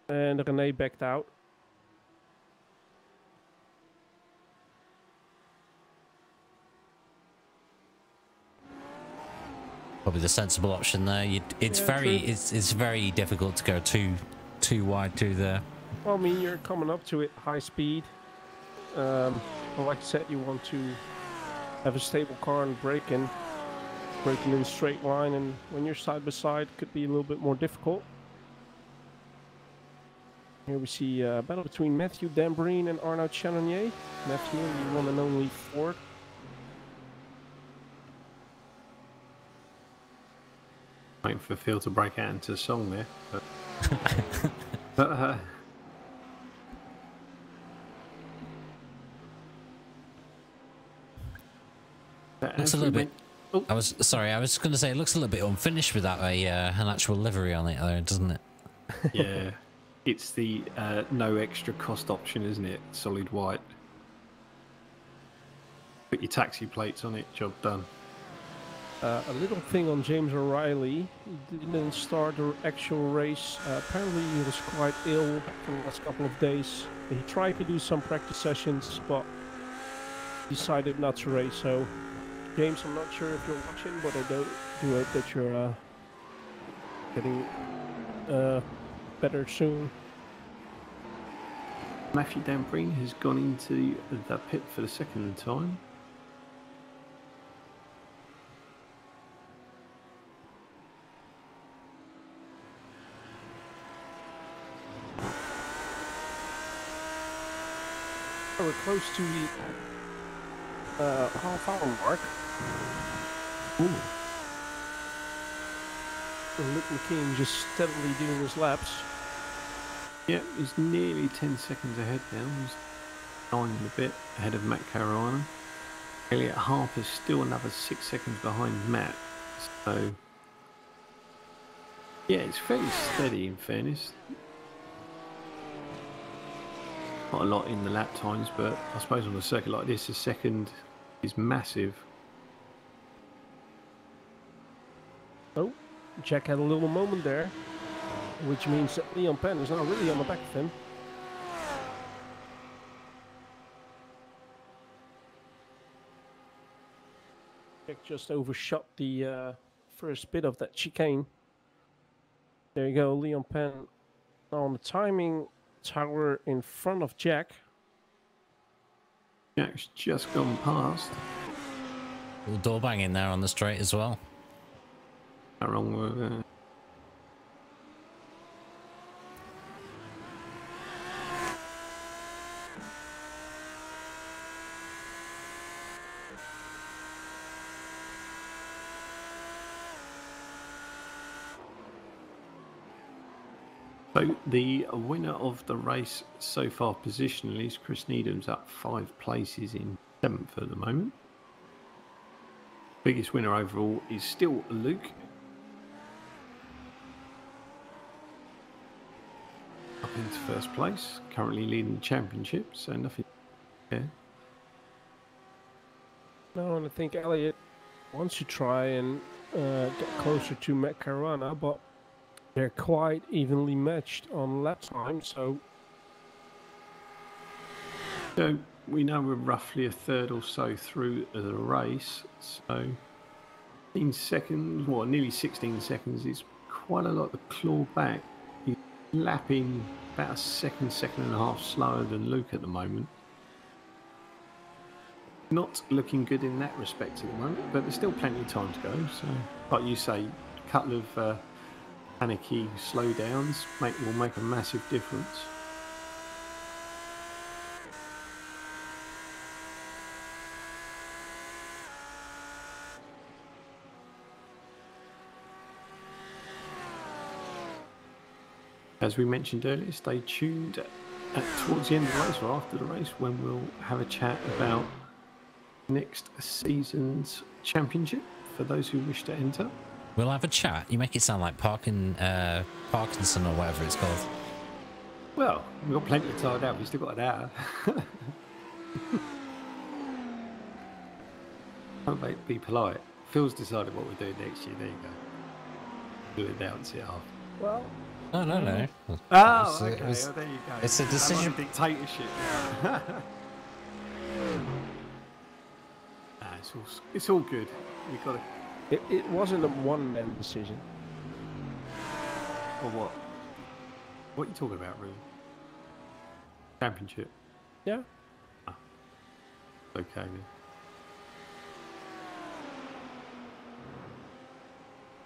And René backed out. Probably the sensible option there. It's very difficult to go too wide through there. Well, I mean, you're coming up to it high speed. Well, like I said, you want to have a stable car and braking in a straight line, and when you're side by side, it could be a little bit more difficult. Here we see a battle between Matthew Dambreen and Arnaud Chalonnier. Matthew, the one and only Ford. Waiting for Phil to break out into a song there. Looks a little bit... Oh. I was going to say it looks a little bit unfinished without an actual livery on it, though, doesn't it? Yeah, it's the no extra cost option, isn't it? Solid white. Put your taxi plates on it, job done. A little thing on James O'Reilly. He didn't start the actual race. Apparently he was quite ill for the last couple of days. He tried to do some practice sessions, but decided not to race. So, James, I'm not sure if you're watching, but I do hope that you're getting better soon. Matthew Dambreen has gone into the pit for the second time. We're close to the half-hour mark. Ooh. Luke McKean just steadily doing his laps. Yeah, he's nearly 10 seconds ahead now. He's 9 and a bit ahead of Matt Carolina. Elliot Harper's still another 6 seconds behind Matt. So, yeah, it's fairly steady in fairness. Not a lot in the lap times, but I suppose on a circuit like this, a second is massive. Oh, Jack had a little moment there, which means that Leon Penn is now really on the back of him. Jack just overshot the first bit of that chicane. There you go, Leon Penn on the timing tower in front of Jack. Jack's just gone past. Little door bang in there on the straight as well. How wrong were So the winner of the race so far positionally is Chris Needham's up 5 places in 7th at the moment. Biggest winner overall is still Luke. Up into first place, currently leading the championship, so nothing there. No, and I think Elliot wants to try and get closer to Matt Caruana, but they're quite evenly matched on lap time, so... So we know we're roughly a third or so through the race, so 15 seconds, well, nearly 16 seconds is quite a lot to claw back. He's lapping about a second and a half slower than Luke at the moment. Not looking good in that respect at the moment, but there's still plenty of time to go. So, like you say, a couple of panicky slowdowns will make a massive difference. As we mentioned earlier, stay tuned towards the end of the race or after the race when we'll have a chat about next season's championship for those who wish to enter. We'll have a chat. You make it sound like Parkinson or whatever it's called. Well, we've got plenty of time out. We've still got an hour. Can't be polite. Phil's decided what we're doing next year. There you go. We'll announce it after. Well... No. Oh, okay. There you go. It's a decision. Dictatorship. It's all good. We've got to... It wasn't a one-man decision. Or what? What are you talking about, really? Championship? Yeah. Ah. Okay, then.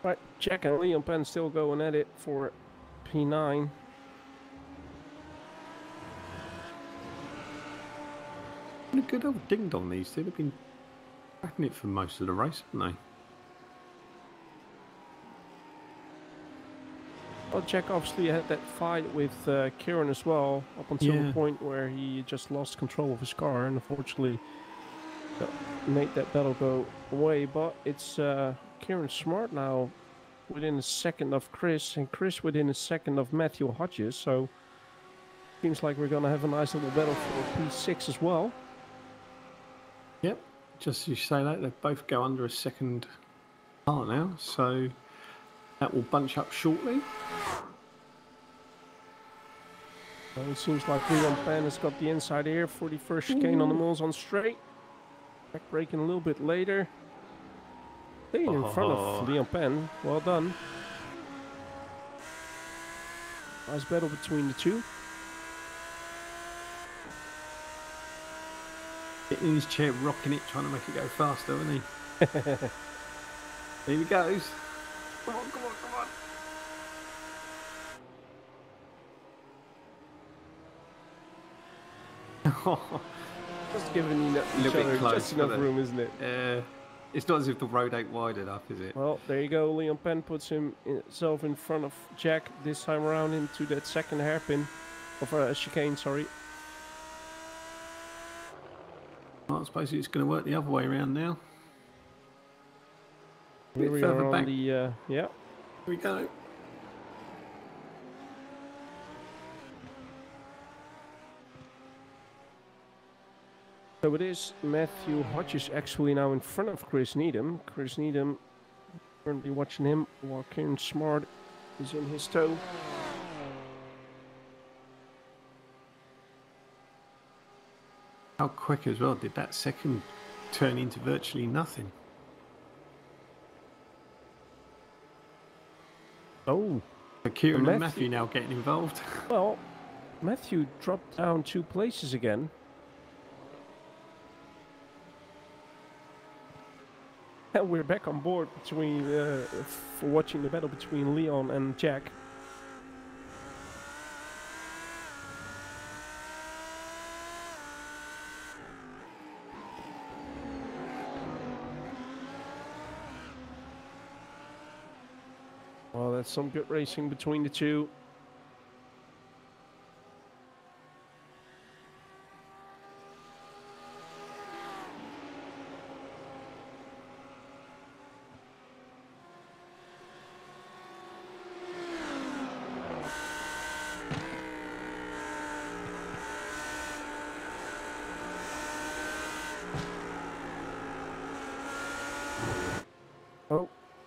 Right, Jack and Leon Penn still going at it for P9. A good old ding-dong these two. They've been backing it for most of the race, haven't they? Well, Jack obviously had that fight with Kieran as well, up until the point where he just lost control of his car and unfortunately made that battle go away. But it's Kieran Smart now within a second of Chris, and Chris within a second of Matthew Hodges. So seems like we're going to have a nice little battle for P6 as well. Yep, just as you say that, they both go under a second car now, so that will bunch up shortly. Well, it seems like Leon Penn has got the inside here for the first chicane on the Mills on straight. Back braking a little bit later. Staying in front of Leon Penn. Well done. Nice battle between the two. Getting in his chair, rocking it, trying to make it go faster, isn't he? Here he goes. Come on, come on, come on. Just giving each other just enough room, isn't it? It's not as if the road ain't wide enough, is it? Well, there you go. Leon Penn puts himself in front of Jack this time around into that second hairpin of chicane, sorry. Well, I suppose it's going to work the other way around now. Here we are on the, yeah. Here we go. So it is Matthew Hodges actually now in front of Chris Needham. Chris Needham, currently watching him while Kieran Smart is in his tow. How quick as well did that second turn into virtually nothing? Oh. So Kieran and Matthew now getting involved. Well, Matthew dropped down 2 places again. And we're back on board between for watching the battle between Leon and Jack. Well, that's some good racing between the two.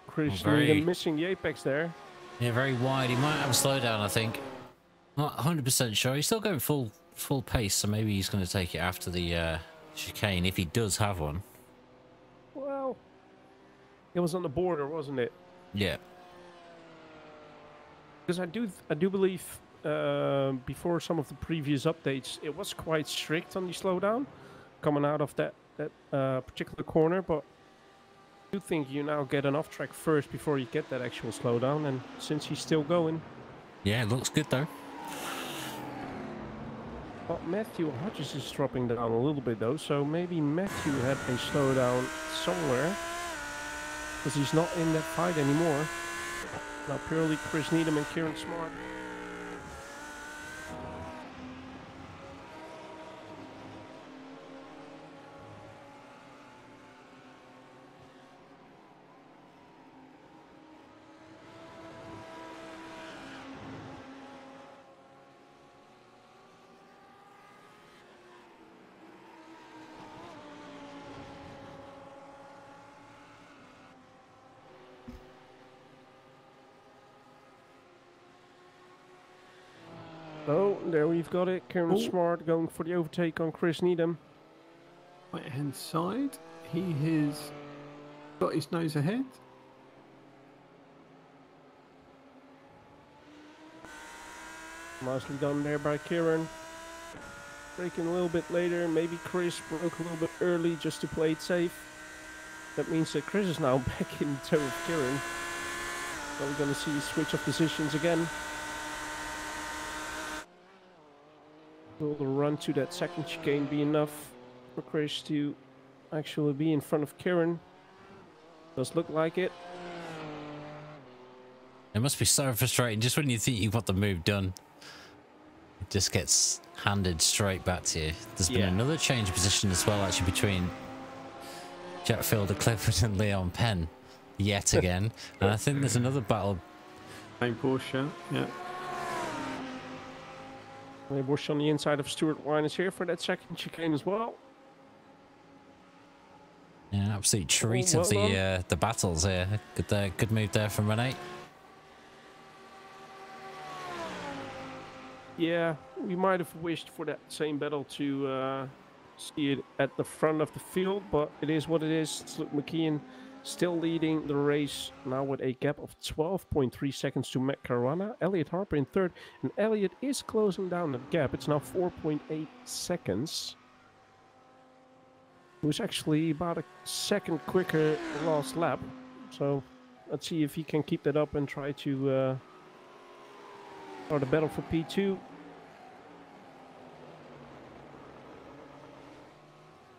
Chris very- Needham missing the apex there. Yeah, very wide. He might have a slowdown, I think. Not 100% sure. He's still going full pace, so maybe he's going to take it after the chicane if he does have one. Well, it was on the border, wasn't it? Yeah. Because I do believe before some of the previous updates, it was quite strict on the slowdown coming out of that particular corner. But I do think you now get an off track first before you get that actual slowdown. And since he's still going, Yeah, it looks good though. well, Matthew Hodges is dropping down a little bit though, so maybe Matthew had a slowdown somewhere because he's not in that fight anymore. Now purely Chris Needham and Kieran Smart. Oh, there we've got it. Kieran Smart going for the overtake on Chris Needham. Right hand side. He has got his nose ahead. Nicely done there by Kieran. Braking a little bit later. Maybe Chris broke a little bit early just to play it safe. That means that Chris is now back in tow of Kieran. So we're going to see a switch of positions again. Will the run to that second chicane be enough for Chris to actually be in front of Kieran? Does look like it. It must be so frustrating just when you think you've got the move done. It just gets handed straight back to you. There's been another change of position as well, actually, between Jack Fielder Clifford and Leon Penn yet again. And I think there's another battle. Same Porsche, yeah. Bush on the inside of Stuart Wine is here for that second chicane as well. Yeah, absolute treat of the battles here. Good move there from Renee. Yeah, we might have wished for that same battle to see it at the front of the field, but it is what it is. It's Luke McKeon still leading the race now with a gap of 12.3 seconds to Matt Caruana. Elliot Harper in third, and Elliot is closing down that gap. It's now 4.8 seconds. It was actually about a second quicker last lap, so let's see if he can keep that up and try to start a battle for P2.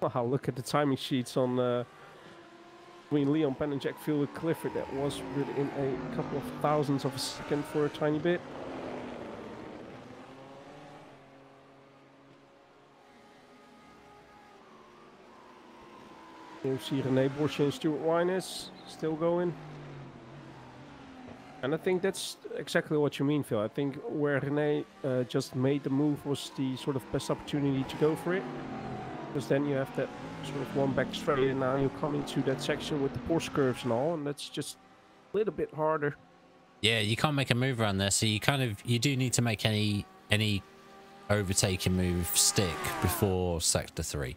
Wow, look at the timing sheets on between Leon Penn and Jack Fielder Clifford. That was within a couple of thousandths of a second for a tiny bit. You see René Borsche and Stuart Wyness still going. And I think that's exactly what you mean, Phil. I think where René just made the move was the sort of best opportunity to go for it. Because then you have that sort of one back straight, and now you come into that section with the Porsche curves and all, and that's just a little bit harder. Yeah, you can't make a move around there, so you do need to make any overtaking move stick before sector 3.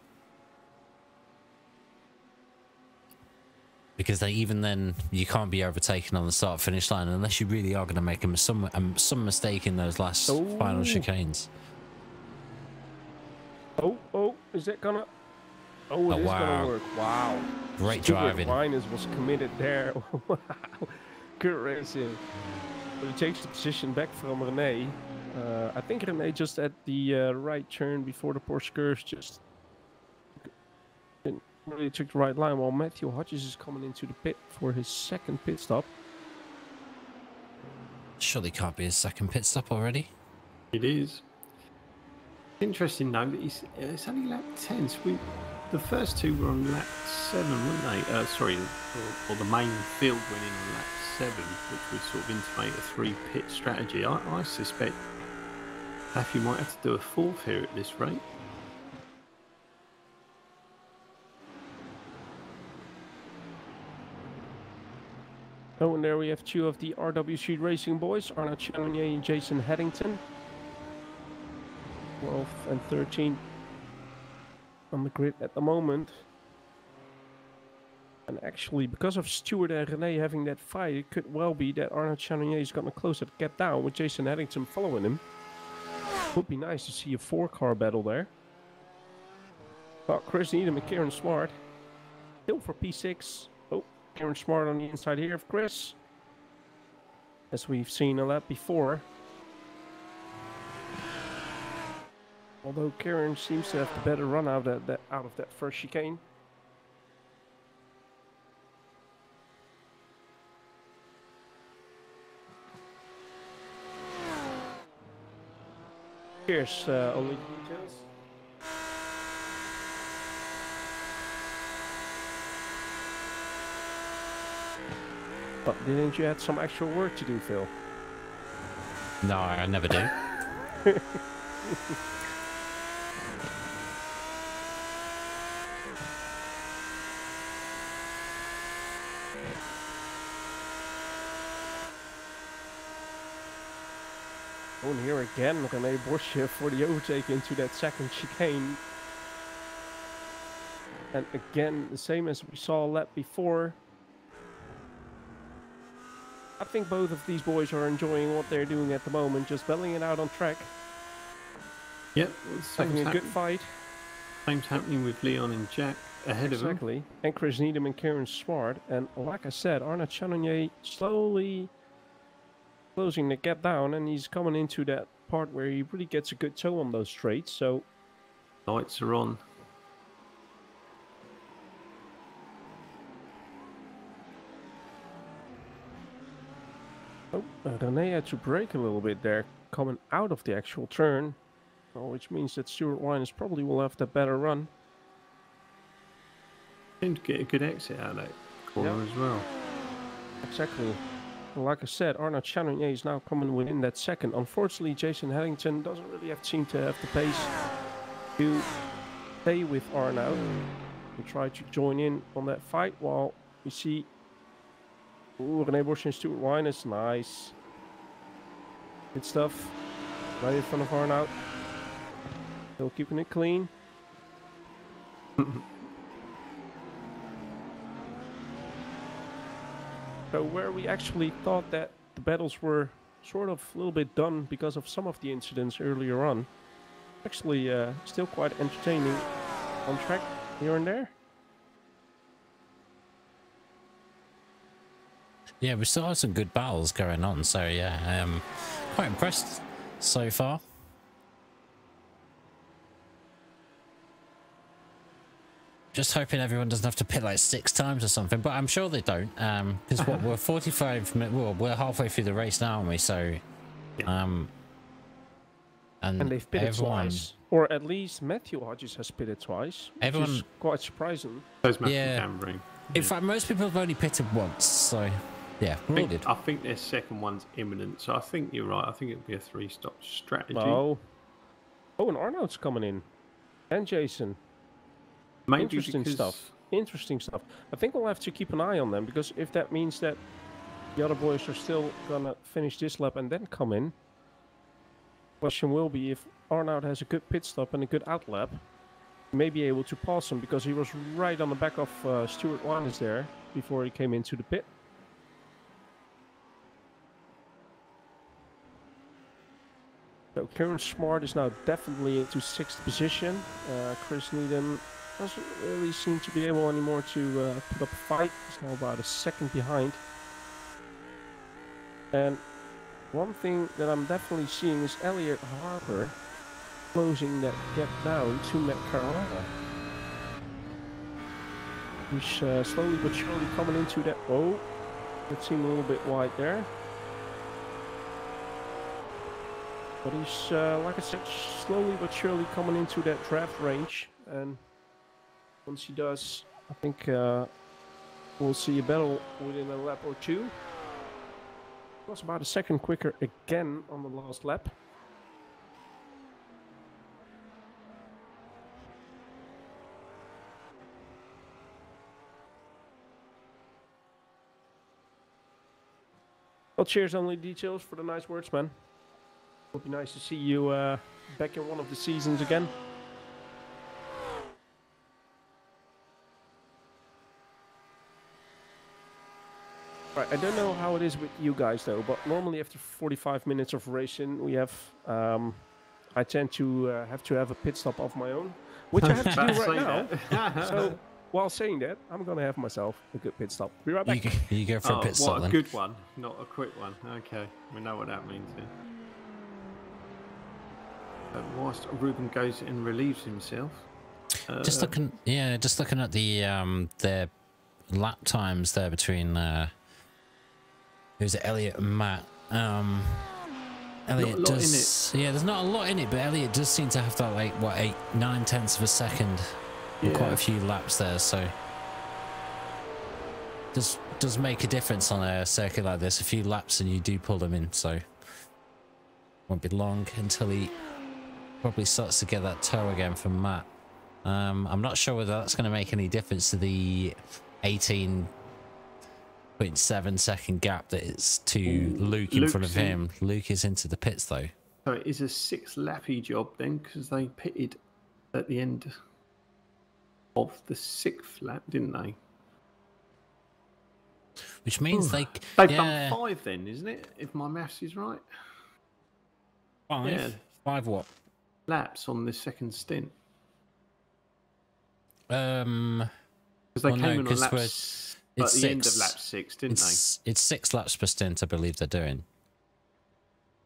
Because even then, you can't be overtaken on the start-finish line unless you really are going to make some mistake in those last final chicanes. Oh, is that gonna... Oh, it is gonna work. Wow. Great driving. Linus was committed there. Wow. Good racing. But he takes the position back from René. I think René just at the right turn before the Porsche curves just didn't really took the right line, while Matthew Hodges is coming into the pit for his second pit stop. Surely can't be his second pit stop already. It is. Interesting though that it's only lap 10. So the first two were on lap 7, weren't they? Sorry, or the main field went in on lap 7, which would sort of intimate a 3-pit strategy. I suspect Matthew might have to do a 4th here at this rate. Oh, and there we have two of the RWC Racing boys, Arnaud Chalonier and Jason Headington. 12th and 13th on the grid at the moment. And actually, because of Stewart and René having that fight, it could well be that Arnaud Chalonier is going to close that gap down with Jason Headington following him. Would be nice to see a 4-car battle there. But Chris Needham and Kieran Smart still for P6. Oh, Kieran Smart on the inside here of Chris. As we've seen a lap before. Although Kieran seems to have the better run out of that first chicane. Here's only details. But didn't you have some extra work to do, Phil? No, I never do. Oh, and here again, René Borsje for the overtake into that second chicane. And again, the same as we saw a lap before. I think both of these boys are enjoying what they're doing at the moment, just battling it out on track. Yep, Having a good fight. Same's happening with Leon and Jack ahead of them. Exactly. And Chris Needham and Kieran Smart. And like I said, Arnaud Chalonier slowly closing the gap down, and he's coming into that part where he really gets a good toe on those straights. So Lights are on. oh, René had to brake a little bit there, coming out of the actual turn, which means that Stuart Wyners probably will have the better run. Seemed to get a good exit out of that corner as well. Exactly. Like I said, Arnaud Chalonier is now coming within that second. Unfortunately, Jason Headington doesn't really seem to have the pace to stay with Arnaud. We try to join in on that fight while we see René Borsje and Stuart Wyners. Nice. Good stuff. Right in front of Arnaud. Still keeping it clean. So where we actually thought that the battles were sort of a little bit done because of some of the incidents earlier on, actually still quite entertaining on track here and there. Yeah, we still have some good battles going on, so yeah, I am quite impressed so far. Just hoping everyone doesn't have to pit like 6 times or something, but I'm sure they don't. Because what, we're 45 minutes, well, we're halfway through the race now, aren't we? So, and they've pitted twice, or at least Matthew Hodges has pitted twice, which is quite surprising. There's Matthew Cambring. In fact, most people have only pitted once, so yeah, we're all good. I think their second one's imminent, so I think you're right. I think it'll be a 3-stop strategy. Oh, and Arnaud's coming in, and Jason. Maybe interesting stuff. Interesting stuff. I think we'll have to keep an eye on them, because if that means that the other boys are still gonna finish this lap and then come in, question will be if Arnaud has a good pit stop and a good out lap, he may be able to pass him, because he was right on the back of Stuart Wyners there before he came into the pit. So Kieran Smart is now definitely into 6th position. Chris Needham doesn't really seem to be able anymore to put up a fight. He's now about a second behind. And one thing that I'm definitely seeing is Elliot Harper closing that gap down to Matt Carolina. He's slowly but surely coming into that. Oh, that seemed a little bit wide there. But he's, like I said, slowly but surely coming into that draft range. And once he does, I think we'll see a battle within a lap or two. It was about a second quicker again on the last lap. Well, cheers, only details for the nice words, man. Would be nice to see you back in one of the seasons again. Right, I don't know how it is with you guys though, but normally after 45 minutes of racing, we have I tend to have a pit stop of my own, which I have to do right now. So while saying that, I'm gonna have myself a good pit stop. Be right back. You go for a pit stop then. then. A good one, not a quick one. Okay, we know what that means. Yeah. Whilst Ruben goes and relieves himself. Just looking at the their lap times there between who's it, Elliot and Matt. Elliot does, yeah, there's not a lot in it, but Elliot does seem to have that, like, what, 9/10 of a second in quite a few laps there, so does make a difference on a circuit like this. A few laps and you do pull them in, so won't be long until he probably starts to get that toe again from Matt. I'm not sure whether that's going to make any difference to the 18.7 second gap that it's to Luke in front of him. Luke is into the pits though. So it is a 6-lappy job then, because they pitted at the end of the 6th lap, didn't they? Which means they've done 5 then, isn't it? If my maths is right. 5? Yeah. 5 what? Laps on the second stint. Because they came in on laps at the end of lap 6, didn't they? It's 6 laps per stint, I believe they're doing.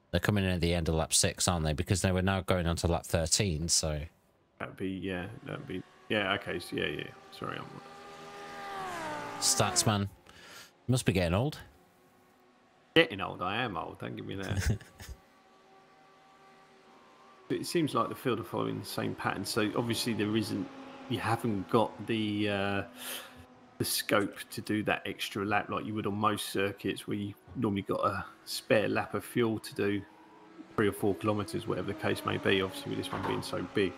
They're coming in at the end of lap 6, aren't they? Because they were now going on to lap 13, so... That'd be, okay, so yeah. Sorry, I'm... Stats, man. Must be getting old. Getting old, I am old, don't give me that. It seems like the field are following the same pattern, so obviously you haven't got the scope to do that extra lap like you would on most circuits, where you normally got a spare lap of fuel to do 3 or 4 kilometers, whatever the case may be. Obviously, with this one being so big,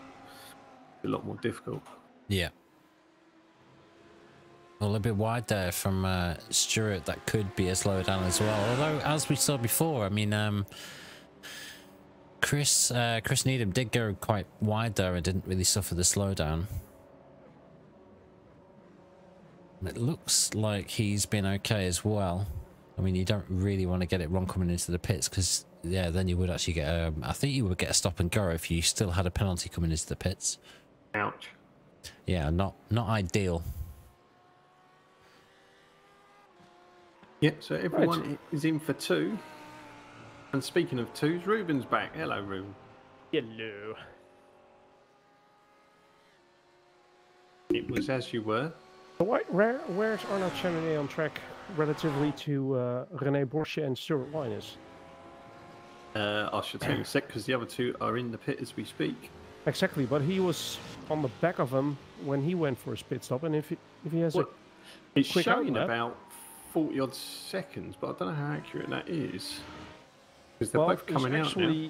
it's a lot more difficult. Yeah. A little bit wide there from Stewart. That could be a slowdown as well. Although, as we saw before, I mean, Chris Needham did go quite wide there and didn't really suffer the slowdown. It looks like he's been okay as well. I mean, you don't really want to get it wrong coming into the pits, because yeah, then you would actually get I think you would get a stop and go if you still had a penalty coming into the pits. Ouch. Yeah, not ideal. Yep, so everyone is in for 2. And speaking of 2s, Ruben's back. Hello, Ruben. Hello. It was as you were. Where's Arnaud Cheminade on track relatively to René Borsche and Stuart Winers? I should tell you in a sec, because the other 2 are in the pit as we speak. Exactly, but he was on the back of him when he went for his pit stop, and if he has it's showing about 40 odd seconds, but I don't know how accurate that is, because they're both coming out now.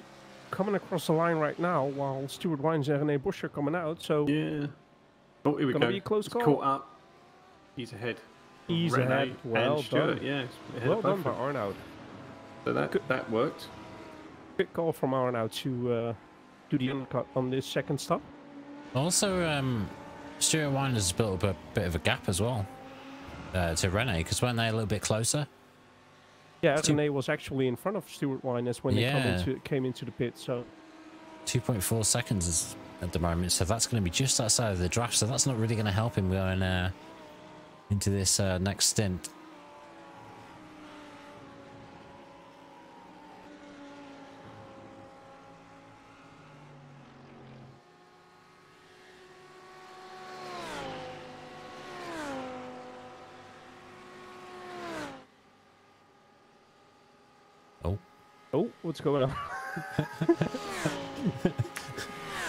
Coming across the line right now, while Stuart Winers and René Borsche are coming out. So yeah. Oh, here we go. Be a close call. Caught up. He's ahead. He's ahead. Well done. Yeah, well done by Arnaud. So that worked. Good call from Arnaud to do the undercut on this second stop. Also, Stuart Winers has built up a bit of a gap as well to René, because weren't they a little bit closer? Yeah, René was actually in front of Stuart Winers when they came into the pit. So 2.4 seconds is at the moment, so that's going to be just outside of the draft, so that's not really going to help him going into this next stint. Oh, what's going on?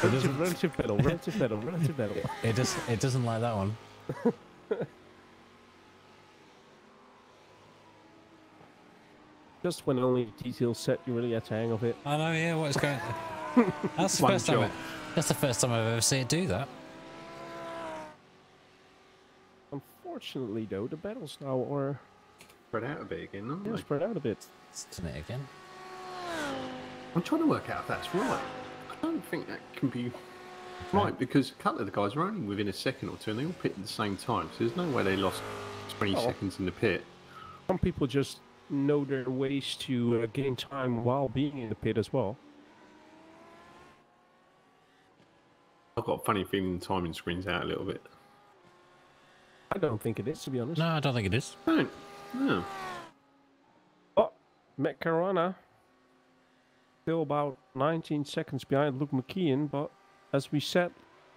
Relative pedal. It doesn't like that one. Just when only details set, you really get the hang of it. I know, yeah. What is going on? That's the first time. That's the first time I've ever seen it do that. Unfortunately, though, the battles now are spread out a bit again, aren't Yeah, they? spread out a bit. Isn't it again? I'm trying to work out if that's right. I don't think that can be right because a couple of the guys were only within a second or two and they all pit at the same time. So there's no way they lost 20 seconds in the pit. Some people just know their ways to gain time while being in the pit as well. I've got a funny feeling the timing screen's out a little bit. I don't think it is, to be honest. No, I don't think it is. Don't. No. Oh, Matt Caruana still about 19 seconds behind Luke McKeon, but as we said,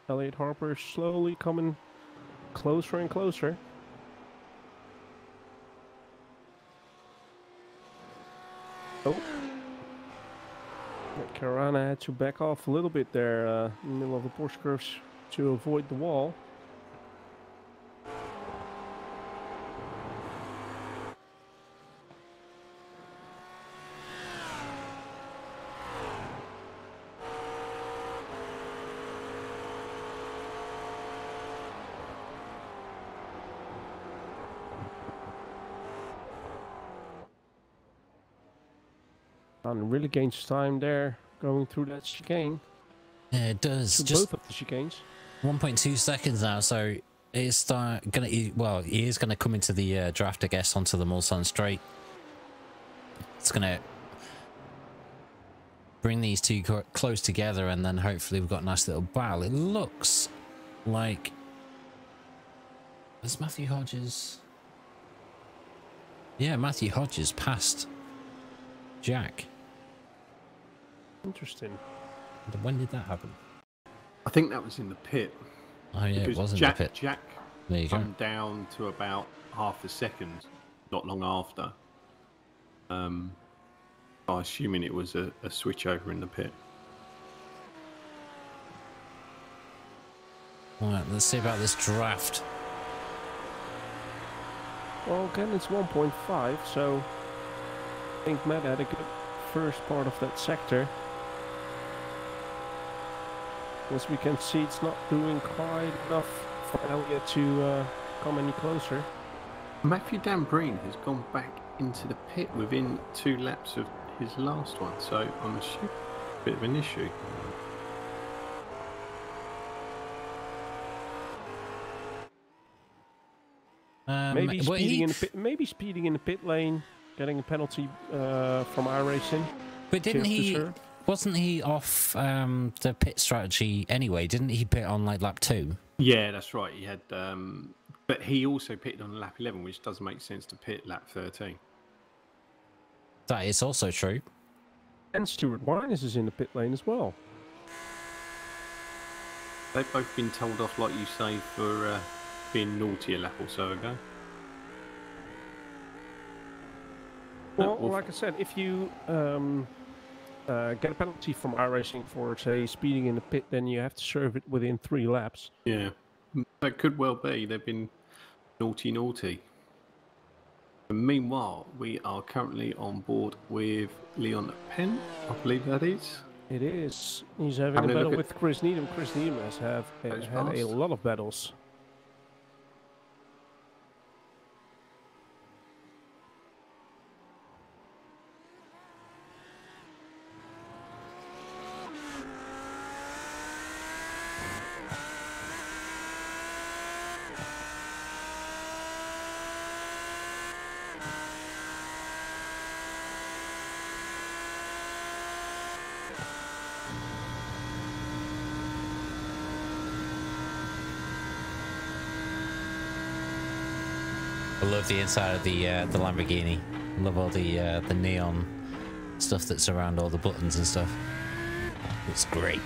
Elliot Harper is slowly coming closer and closer. Oh. Matt Caruana had to back off a little bit there in the middle of the Porsche curves to avoid the wall. And really gains time there going through that chicane. Yeah, it does. Just both of the chicanes. 1.2 seconds now, so it's gonna. Well, he is gonna come into the draft, I guess, onto the Mulsanne straight. It's gonna bring these two close together, and then hopefully we've got a nice little battle. It looks like is Matthew Hodges. Yeah, Matthew Hodges passed Jack. Interesting. When did that happen? I think that was in the pit. Oh yeah, because it was in Jack, the pit. Jack There you go. come down to about half a second, not long after. I'm assuming it was a switch over in the pit. All right, let's see about this draft. Well, again, it's 1.5, so I think Matt had a good first part of that sector. As we can see, it's not doing quite enough for Elliot to come any closer. Matthew Dambreen has gone back into the pit within 2 laps of his last one, so I'm assuming a bit of an issue. Maybe speeding in the pit lane, getting a penalty from iRacing. But didn't he? Wasn't he off the pit strategy anyway? Didn't he pit on like lap 2? Yeah, that's right. He had, but he also pitted on lap 11, which doesn't make sense to pit lap 13. That is also true. And Stuart Winers is in the pit lane as well. They've both been told off, like you say, for being naughty a lap or so ago. Well, like I said, if you get a penalty from iRacing for, say, speeding in the pit, then you have to serve it within 3 laps. Yeah, that could well be. They've been naughty. And meanwhile, we are currently on board with Leon Penn, I believe that is. It is. He's having a battle with Chris Needham. Chris Needham has had a lot of battles. I love the inside of the Lamborghini. I love all the neon stuff that's around all the buttons and stuff. It's great.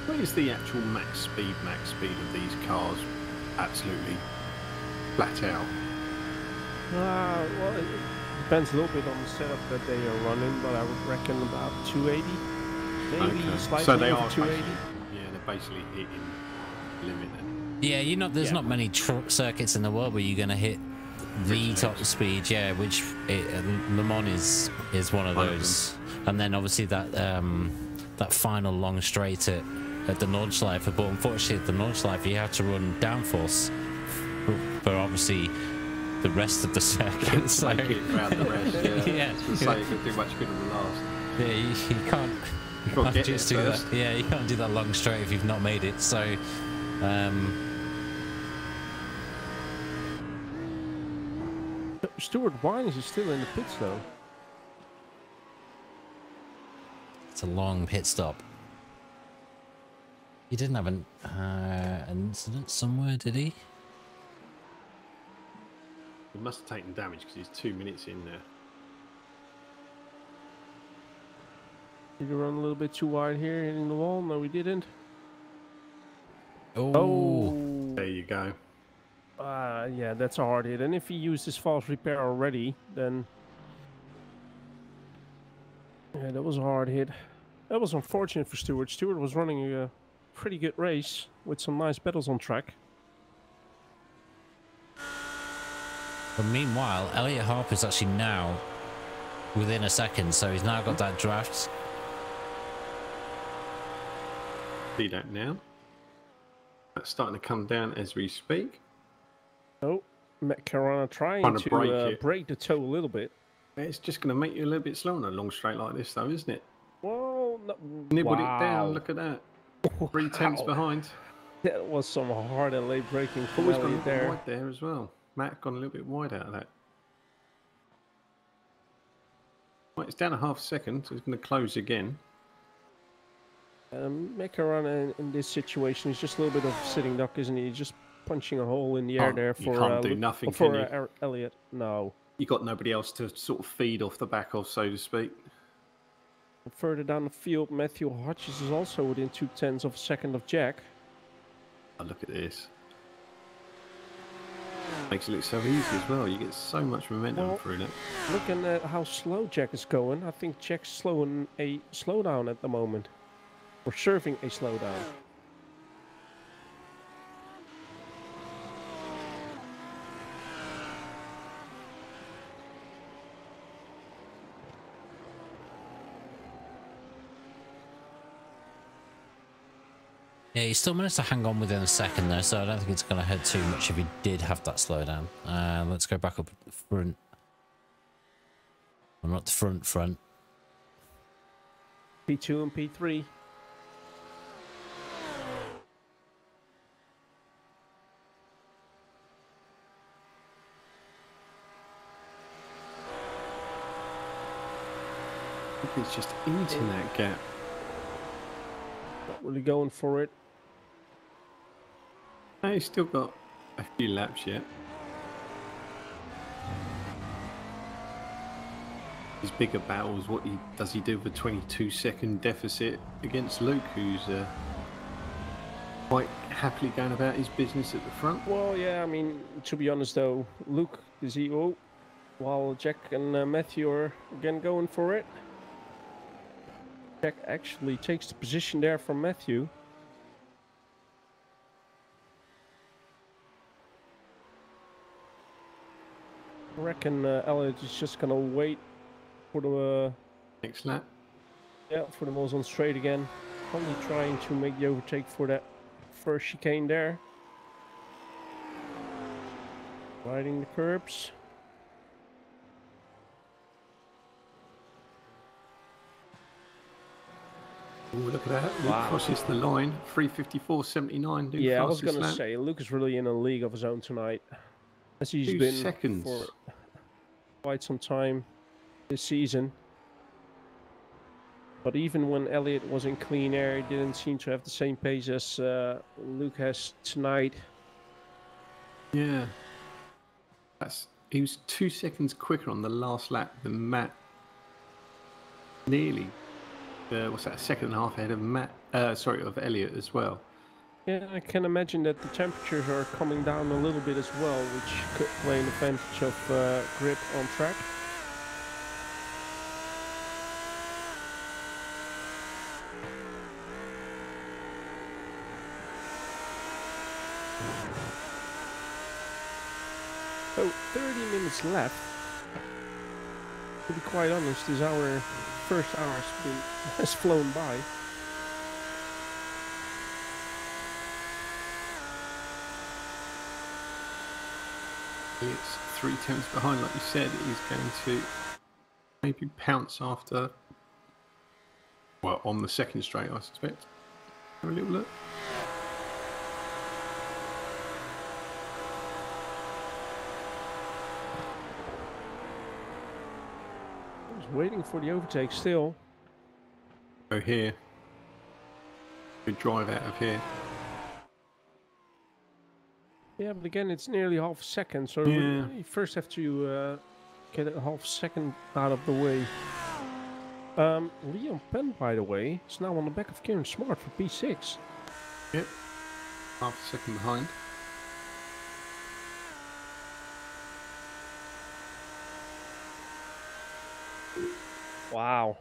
What is the actual max speed of these cars? Absolutely flat out. Well, it depends a little bit on the setup that they are running, but I would reckon about 280. Maybe slightly so they over are 280. Yeah, they're basically hitting the limit then. Yeah, there's not many circuits in the world where you're going to hit the top speed. Yeah, which Le Mans is one of those. And then obviously that that final long straight at at the Nordschleife, but unfortunately at the Nordschleife you have to run downforce for obviously the rest of the circuit. So make it round the rest, yeah. yeah. It's like you could do much good in the last. Yeah, you can't Get just there do first. that. Yeah, you can't do that long straight if you've not made it. So, Stuart Wines is still in the pits though. it's a long pit stop. He didn't have an incident somewhere, did he? He must have taken damage because he's 2 minutes in there. Did you run a little bit too wide here in the wall? No, we didn't. Oh, There you go. Yeah, that's a hard hit. And if he used his false repair already, then yeah, that was a hard hit. That was unfortunate for Stuart. Stuart was running a pretty good race with some nice battles on track. but meanwhile, Elliot Harper's actually now within a second, so he's now got that draft. See that now. That's starting to come down as we speak. Oh, Matt Carana trying to break the toe a little bit. It's just going to make you a little bit slow on a long straight like this, though, isn't it? Well, no, Nibbled wow. it down. Look at that. 3/10 behind. That was some hard and late braking from Always gone a Elliot little bit there. wide there as well. Matt gone a little bit wide out of that. Right, it's down a half second, so it's going to close again. Macarona in this situation is just a little bit of sitting duck, isn't he? He's just punching a hole in the air there for you can't do nothing, for can you? Elliot. No. You got nobody else to sort of feed off the back of, so to speak. Further down the field, Matthew Hodges is also within 0.2 of a second of Jack. Oh, look at this. Makes it look so easy as well. You get so much momentum through that. Looking at how slow Jack is going, I think Jack's slowing a slowdown at the moment. Or serving a slowdown. Yeah, he still managed to hang on within a second though, so I don't think it's going to hurt too much if he did have that slowdown. Let's go back up front. I'm not the front. P2 and P3. He's just eating that gap. Not really going for it. No, he's still got a few laps yet. His bigger battles, does he do with a 22-second deficit against Luke, who's quite happily going about his business at the front? Well, yeah, I mean, to be honest though, Luke is he while Jack and Matthew are again going for it. Jack actually takes the position there from Matthew. I reckon Elliot is just gonna wait for the Next lap. yeah, for the nose on straight again. Probably trying to make the overtake for that first chicane there. Riding the curbs. Oh, look at that. Luke crosses the line. 3:54.79. Yeah, I was going to say, Luke is really in a league of his own tonight. As he's 2 been seconds. for quite some time this season. But even when Elliot was in clean air, he didn't seem to have the same pace as Luke has tonight. Yeah. He was 2 seconds quicker on the last lap than Matt. Nearly. What's that? A second and a half ahead of of Elliot as well. Yeah, I can imagine that the temperatures are coming down a little bit as well, which could play an advantage of grip on track. So 30 minutes left. To be quite honest, this our first hour has flown by. It's 3 tenths behind, like you said. He's going to maybe pounce after, well, on the second straight, I suspect. Have a little look. He's waiting for the overtake still. Go here. Good drive out of here. Yeah, but again, it's nearly half a second, so Yeah. you first have to get a half second out of the way. Leon Penn, by the way, is now on the back of Kieran Smart for P6. Yep. Half a second behind. Wow.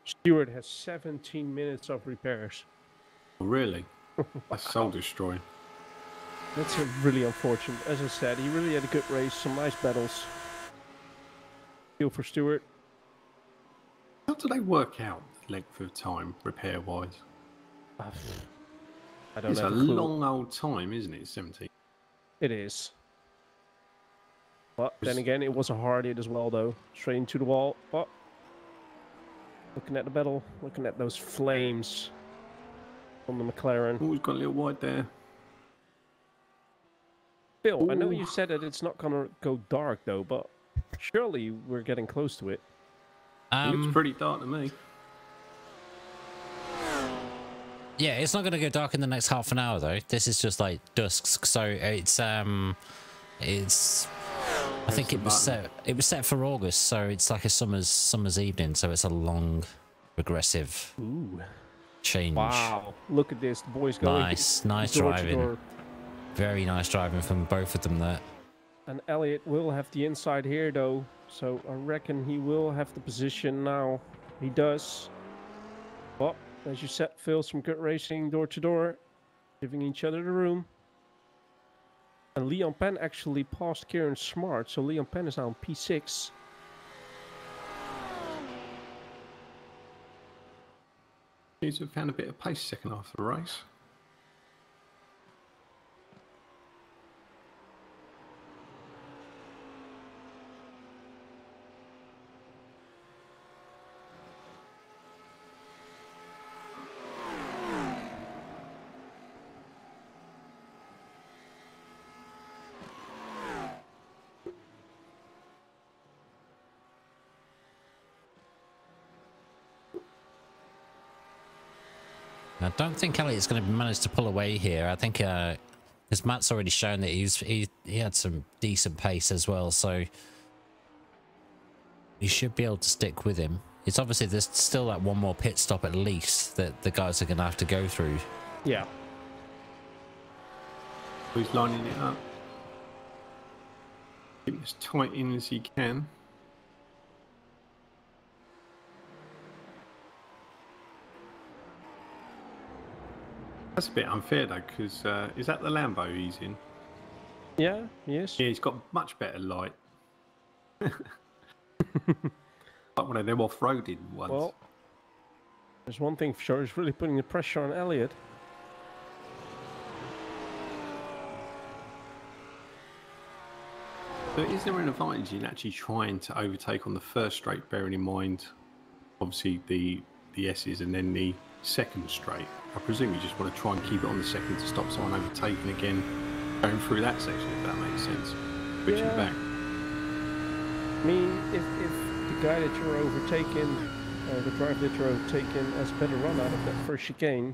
Stewart has 17 minutes of repairs. Oh, really? That's soul destroying. That's really unfortunate. As I said, he really had a good race, some nice battles. Feel for Stewart. How do they work out the length of time, repair-wise? I don't It's have a a clue. long old time, isn't it? 17. It is. But then again, it was a hard hit as well, though. Straight into the wall. But looking at the battle, looking at those flames on the McLaren. Oh, he's got a little wide there. Phil, I know Ooh. you said that it's not going to go dark, though, but surely we're getting close to it. It looks pretty dark to me. Yeah, it's not going to go dark in the next half an hour though. This is just like dusk, so it's I think it was set for August, so it's like a summer's evening, so it's a long, progressive change. Wow, look at this, the boys going. Nice driving. Very nice driving from both of them there. And Elliott will have the inside here though, so I reckon he will have the position now. He does. But as you said, Phil, some good racing door to door, giving each other the room. And Leon Penn actually passed Kieran Smart, so Leon Penn is now on P6. Seems to have found a bit of pace second half of the race. I don't think Elliott's going to manage to pull away here. I think because Matt's already shown that he had some decent pace as well, so he should be able to stick with him. It's obviously there's still that one more pit stop at least that the guys are going to have to go through. Yeah. He's lining it up. Keep as tight in as he can. That's a bit unfair though, because is that the Lambo he's in? Yeah, yes. Yeah, he's got much better light. Like one of them off-roading ones. Well, there's one thing for sure, he's really putting the pressure on Elliott. But is there an advantage in actually trying to overtake on the first straight, bearing in mind, obviously, the S's and then the second straight? I presume you just want to try and keep it on the second to stop someone overtaking again, going through that section, if that makes sense. Switching back. I mean, if the guy that you're overtaking, or the driver that you're overtaking, has a better run out of that first chicane,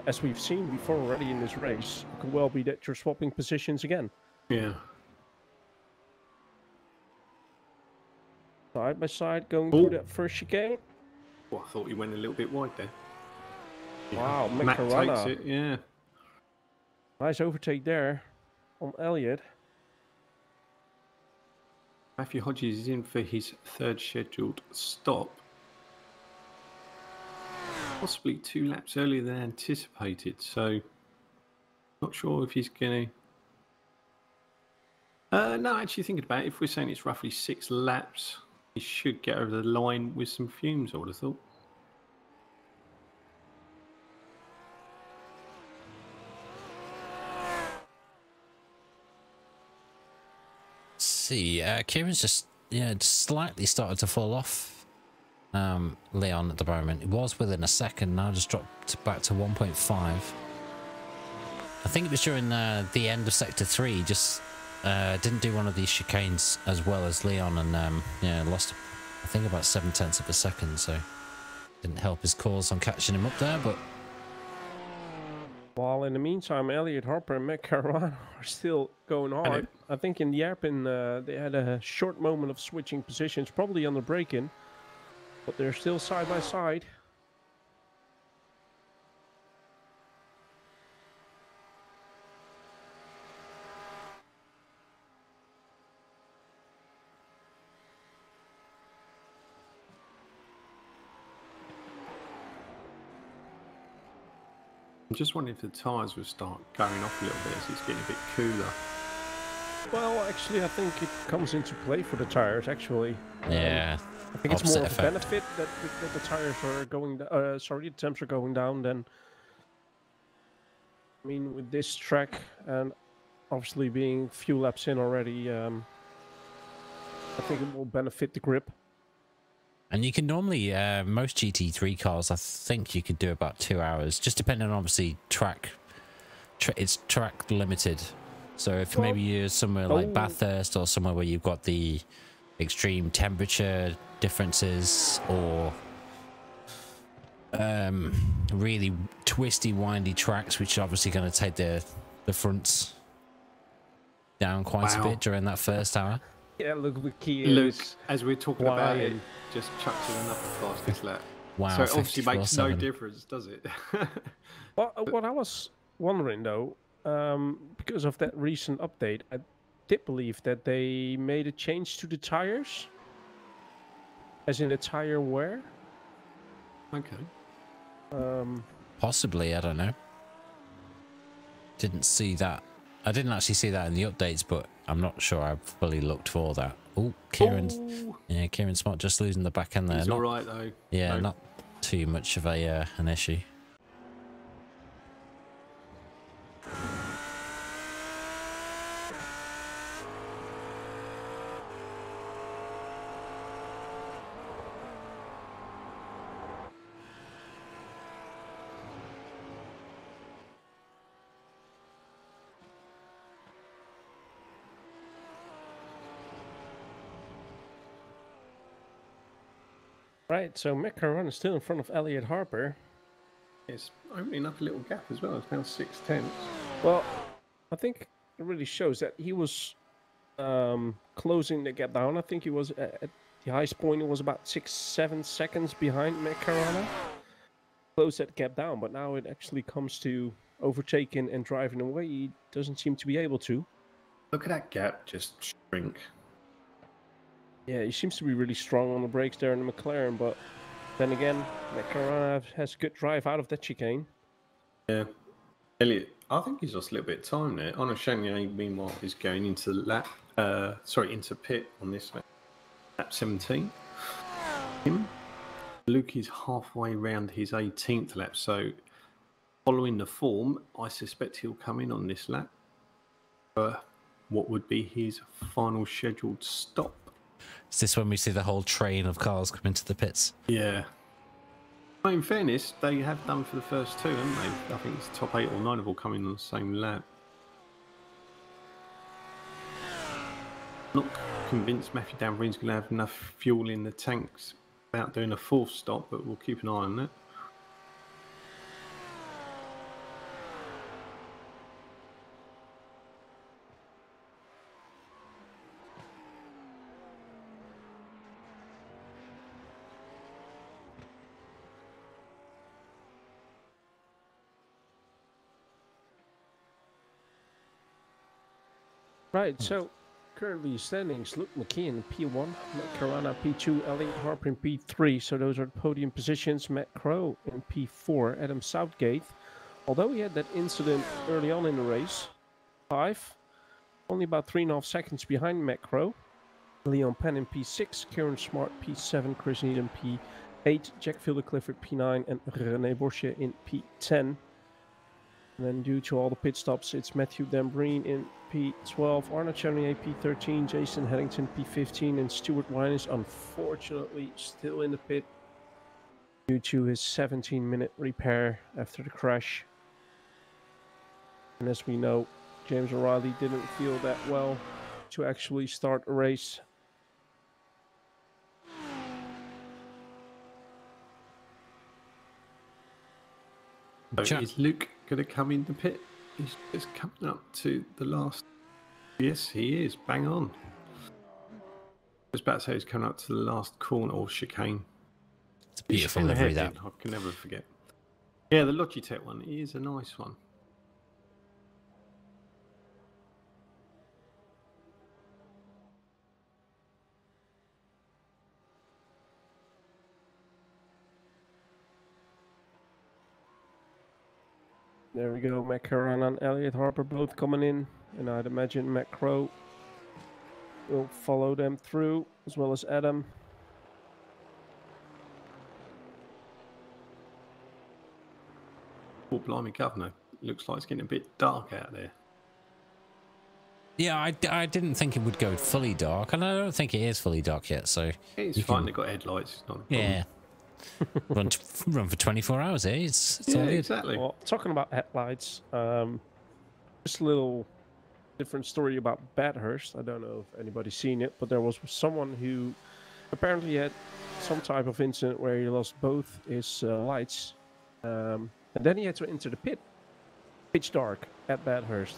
as we've seen before already in this race, it could well be that you're swapping positions again. Yeah. Side by side, going through that first chicane. Well, I thought he went a little bit wide there. Yeah. Wow, Matt McLaren. takes it, yeah. Nice overtake there on Elliott. Matthew Hodges is in for his third scheduled stop. Possibly 2 laps earlier than anticipated, so not sure if he's going to... no, actually thinking about it, if we're saying it's roughly 6 laps, he should get over the line with some fumes, I would have thought. see. Kieran's just slightly started to fall off. Leon at the moment. It was within a second. Now just dropped back to 1.5. I think it was during the end of Sector 3. Just didn't do one of these chicanes as well as Leon, and lost, I think, about 0.7 of a second. So didn't help his cause on catching him up there, but. While in the meantime, Elliot Harper and Matt Caruana are still going hard. I think in the hairpin they had a short moment of switching positions, probably on the break-in, but they're still side by side. I'm just wondering if the tyres will start going off a little bit as it's getting a bit cooler. Well, actually, I think it comes into play for the tires, actually. Yeah. I think it's more of a benefit that the tires are going down, sorry, the temps are going down than, I mean, with this track and obviously being a few laps in already, I think it will benefit the grip. And you can normally, most GT3 cars, I think you could do about 2 hours, just depending on obviously it's track limited. So if maybe you're somewhere like Bathurst or somewhere where you've got the extreme temperature differences, or really twisty, windy tracks, which are obviously going to take the fronts down quite a bit during that first hour. Yeah, look, the key Luke, is as we're talking about it, just chucks in another fastest lap. Wow, so it obviously makes no difference, does it? What I was wondering though, because of that recent update, I did believe that they made a change to the tires, as in the tire wear. Okay. Possibly, I don't know. Didn't see that. I didn't actually see that in the updates, but I'm not sure I've fully looked for that. Oh, Kieran Smart just losing the back end there. He's all right though. Yeah, not too much of a an issue. Right, so Matt Caruana is still in front of Elliot Harper. It's opening up a little gap as well. It's now 6/10. Well, I think it really shows that he was closing the gap down. I think he was at the highest point. It was about 6-7 seconds behind Matt Caruana. Closed that gap down, but now it actually comes to overtaking and driving away. He doesn't seem to be able to. Look at that gap just shrink. Yeah, he seems to be really strong on the brakes there in the McLaren, but then again, Matt Caruana has good drive out of that chicane. Yeah. Elliot, I think he's lost a little bit of time there. Onoshania, meanwhile, is going into into pit on this lap 17. Luke is halfway round his 18th lap, so following the form, I suspect he'll come in on this lap for what would be his final scheduled stop. Is this when we see the whole train of cars come into the pits? Yeah. Well, in fairness, they have done for the first two, haven't they? I think it's top 8 or 9 have all come in on the same lap. Not convinced Matthew Danverin's going to have enough fuel in the tanks without doing a fourth stop, but we'll keep an eye on that. Right, so currently standings, Luke McKeon P1, Matt Caruana P2, Elliot Harper in P3, so those are the podium positions. Matt Crow in P4, Adam Southgate, although he had that incident early on in the race, 5, only about 3.5 seconds behind Matt Crow. Leon Penn in P6, Kieran Smart P7, Chris Needham P8, Jack Fielder-Clifford P9, and René Borsche in P10. And then due to all the pit stops, it's Matthew Dambreen in P12, Arnold Chevrolet P13, Jason Headington P15, and Stuart Wine is unfortunately still in the pit due to his 17-minute repair after the crash. And as we know, James O'Reilly didn't feel that well to actually start a race. So is Luke going to come in the pit? He's just coming up to the last. Yes, he is. Bang on. I was about to say he's coming up to the last corner or chicane. It's a beautiful livery, that. I can never forget. Yeah, the Logitech one is a nice one. There we go, Matt Caron and Elliot Harper both coming in, and I'd imagine Matt Crow will follow them through, as well as Adam. Oh, blimey, Governor. Looks like it's getting a bit dark out there. Yeah, I didn't think it would go fully dark, and I don't think it is fully dark yet, so... It's fine, they've got headlights, it's not a problem. Yeah. run for 24 hours, eh? It's yeah, all good. Exactly. Well, talking about headlights, just a little different story about Bathurst. I don't know if anybody's seen it, but there was someone who apparently had some type of incident where he lost both his lights, and then he had to enter the pit. Pitch dark at Bathurst.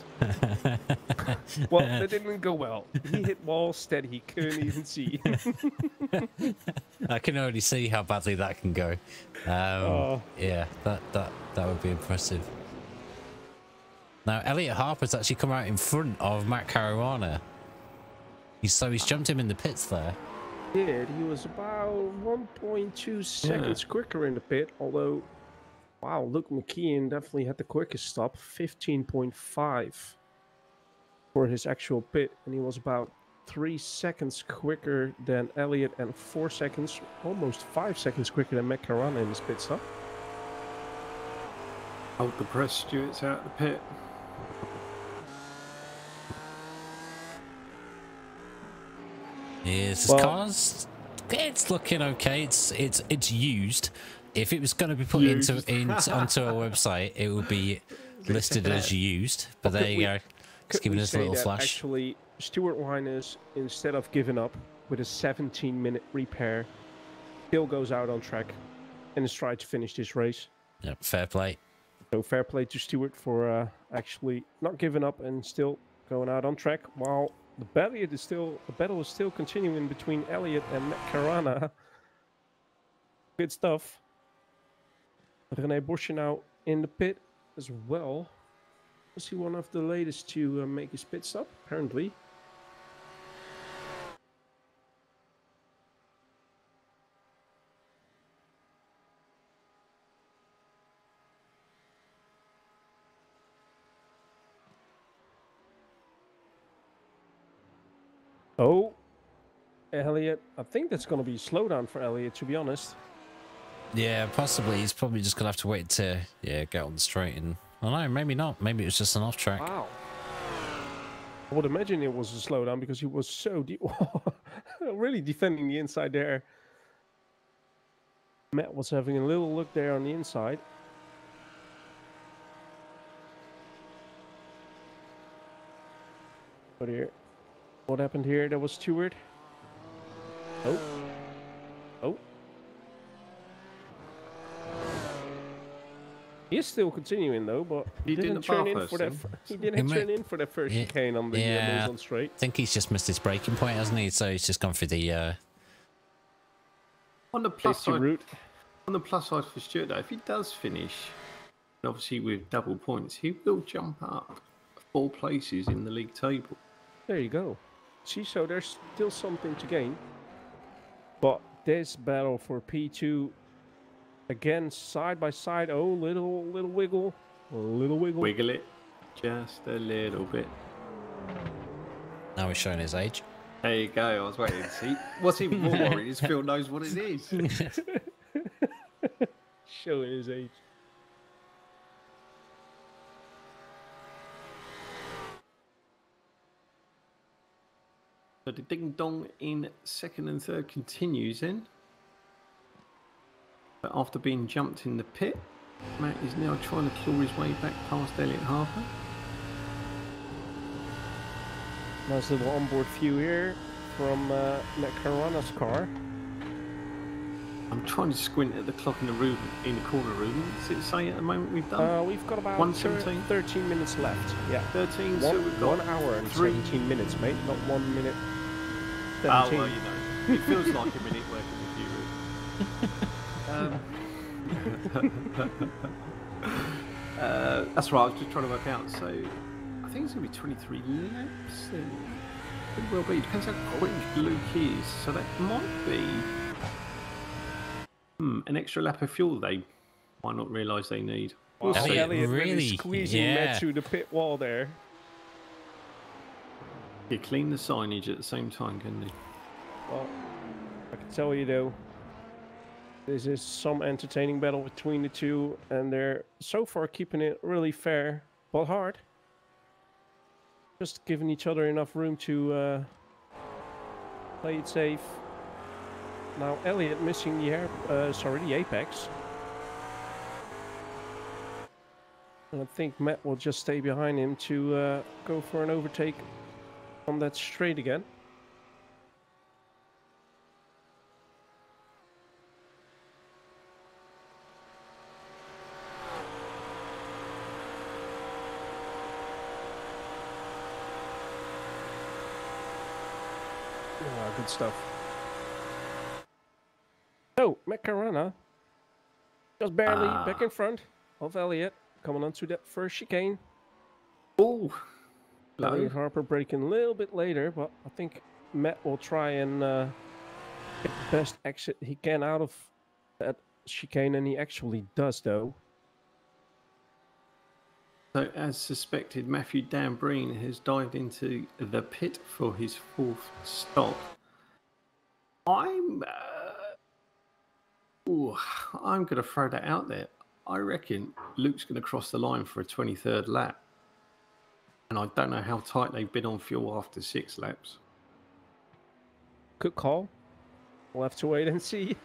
Well, that didn't go well. He hit walls that he couldn't even see. I can already see how badly that can go. Yeah, that would be impressive. Now, Elliot Harper's actually come out in front of Matt Caruana. He's jumped him in the pits there. He was about 1.2 seconds quicker in the pit, although, wow, Luke McKeon definitely had the quickest stop, 15.5 for his actual pit, and he was about 3 seconds quicker than Elliot and 4 seconds, almost 5 seconds quicker than Matt Caruana in his pit stop. Hold the press, Stuart's out the pit. Here's his cars. It's looking okay. It's used. If it was going to be put onto a website, it would be listed as used. But there you go. It's giving us a little flash. Actually, Stuart Wyners, instead of giving up with a 17-minute repair, still goes out on track and is trying to finish this race. Yep, fair play. So fair play to Stuart for actually not giving up and still going out on track, while the battle is still continuing between Elliot and Matt Caruana. Good stuff. René Bosche now in the pit as well. Was he one of the latest to make his pit stop? Apparently. Oh, Elliot. I think that's going to be a slowdown for Elliot, to be honest. Yeah, possibly. He's probably just going to have to wait to get on the straight. And well, no, maybe not. Maybe it was just an off track. Wow. I would imagine it was a slowdown because he was so deep, really defending the inside there. Matt was having a little look there on the inside. But here, what happened here? That was Stewart. Oh. Oh. He is still continuing though, but he didn't turn in for that. He didn't turn in for that first chicane on the Mills straight. I think he's just missed his braking point, hasn't he? So he's just gone for the on the plus side route. On the plus side for Stuart, though, if he does finish, obviously with double points, he will jump up 4 places in the league table. There you go. See, so there's still something to gain. But this battle for P2. Again, side by side. Oh, little wiggle. A little wiggle. Wiggle it. Just a little bit. Now he's showing his age. There you go. I was waiting to see. What's even more worried is Phil knows what it is. Showing his age. So the ding dong in second and third continues then. But after being jumped in the pit, Matt is now trying to claw his way back past Elliot Harper. Nice little onboard view here from Matt Caruana's car. I'm trying to squint at the clock in the room, in the corner room. Does it say at the moment we've done? We've got about 1:17? 13 minutes left. Yeah. 13, so we've got 1 hour and 3 17 minutes, mate. Not 1 minute. 17. Oh, well, you know, it feels like a minute working with you, really. That's right, I was just trying to work out. So I think it's going to be 23 laps. Could well be. Depends how quick Luke is. So that might be an extra lap of fuel they might not realise they need. Wow, see. Elliot really squeezing Matt through the pit wall there. You clean the signage at the same time, can you? Well, I can tell you though, this is some entertaining battle between the two, and they're so far keeping it really fair but hard. Just giving each other enough room to play it safe. Now Elliot missing the the apex. And I think Matt will just stay behind him to go for an overtake on that straight again. Good stuff. So, Matt Caruana just barely back in front of Elliot, coming onto that first chicane. Oh, Elliot Harper braking a little bit later, but I think Matt will try and get the best exit he can out of that chicane, and he actually does, though. So, as suspected, Matthew Dambreen has dived into the pit for his fourth stop. I'm going to throw that out there. I reckon Luke's going to cross the line for a 23rd lap. And I don't know how tight they've been on fuel after 6 laps. Good call. We'll have to wait and see.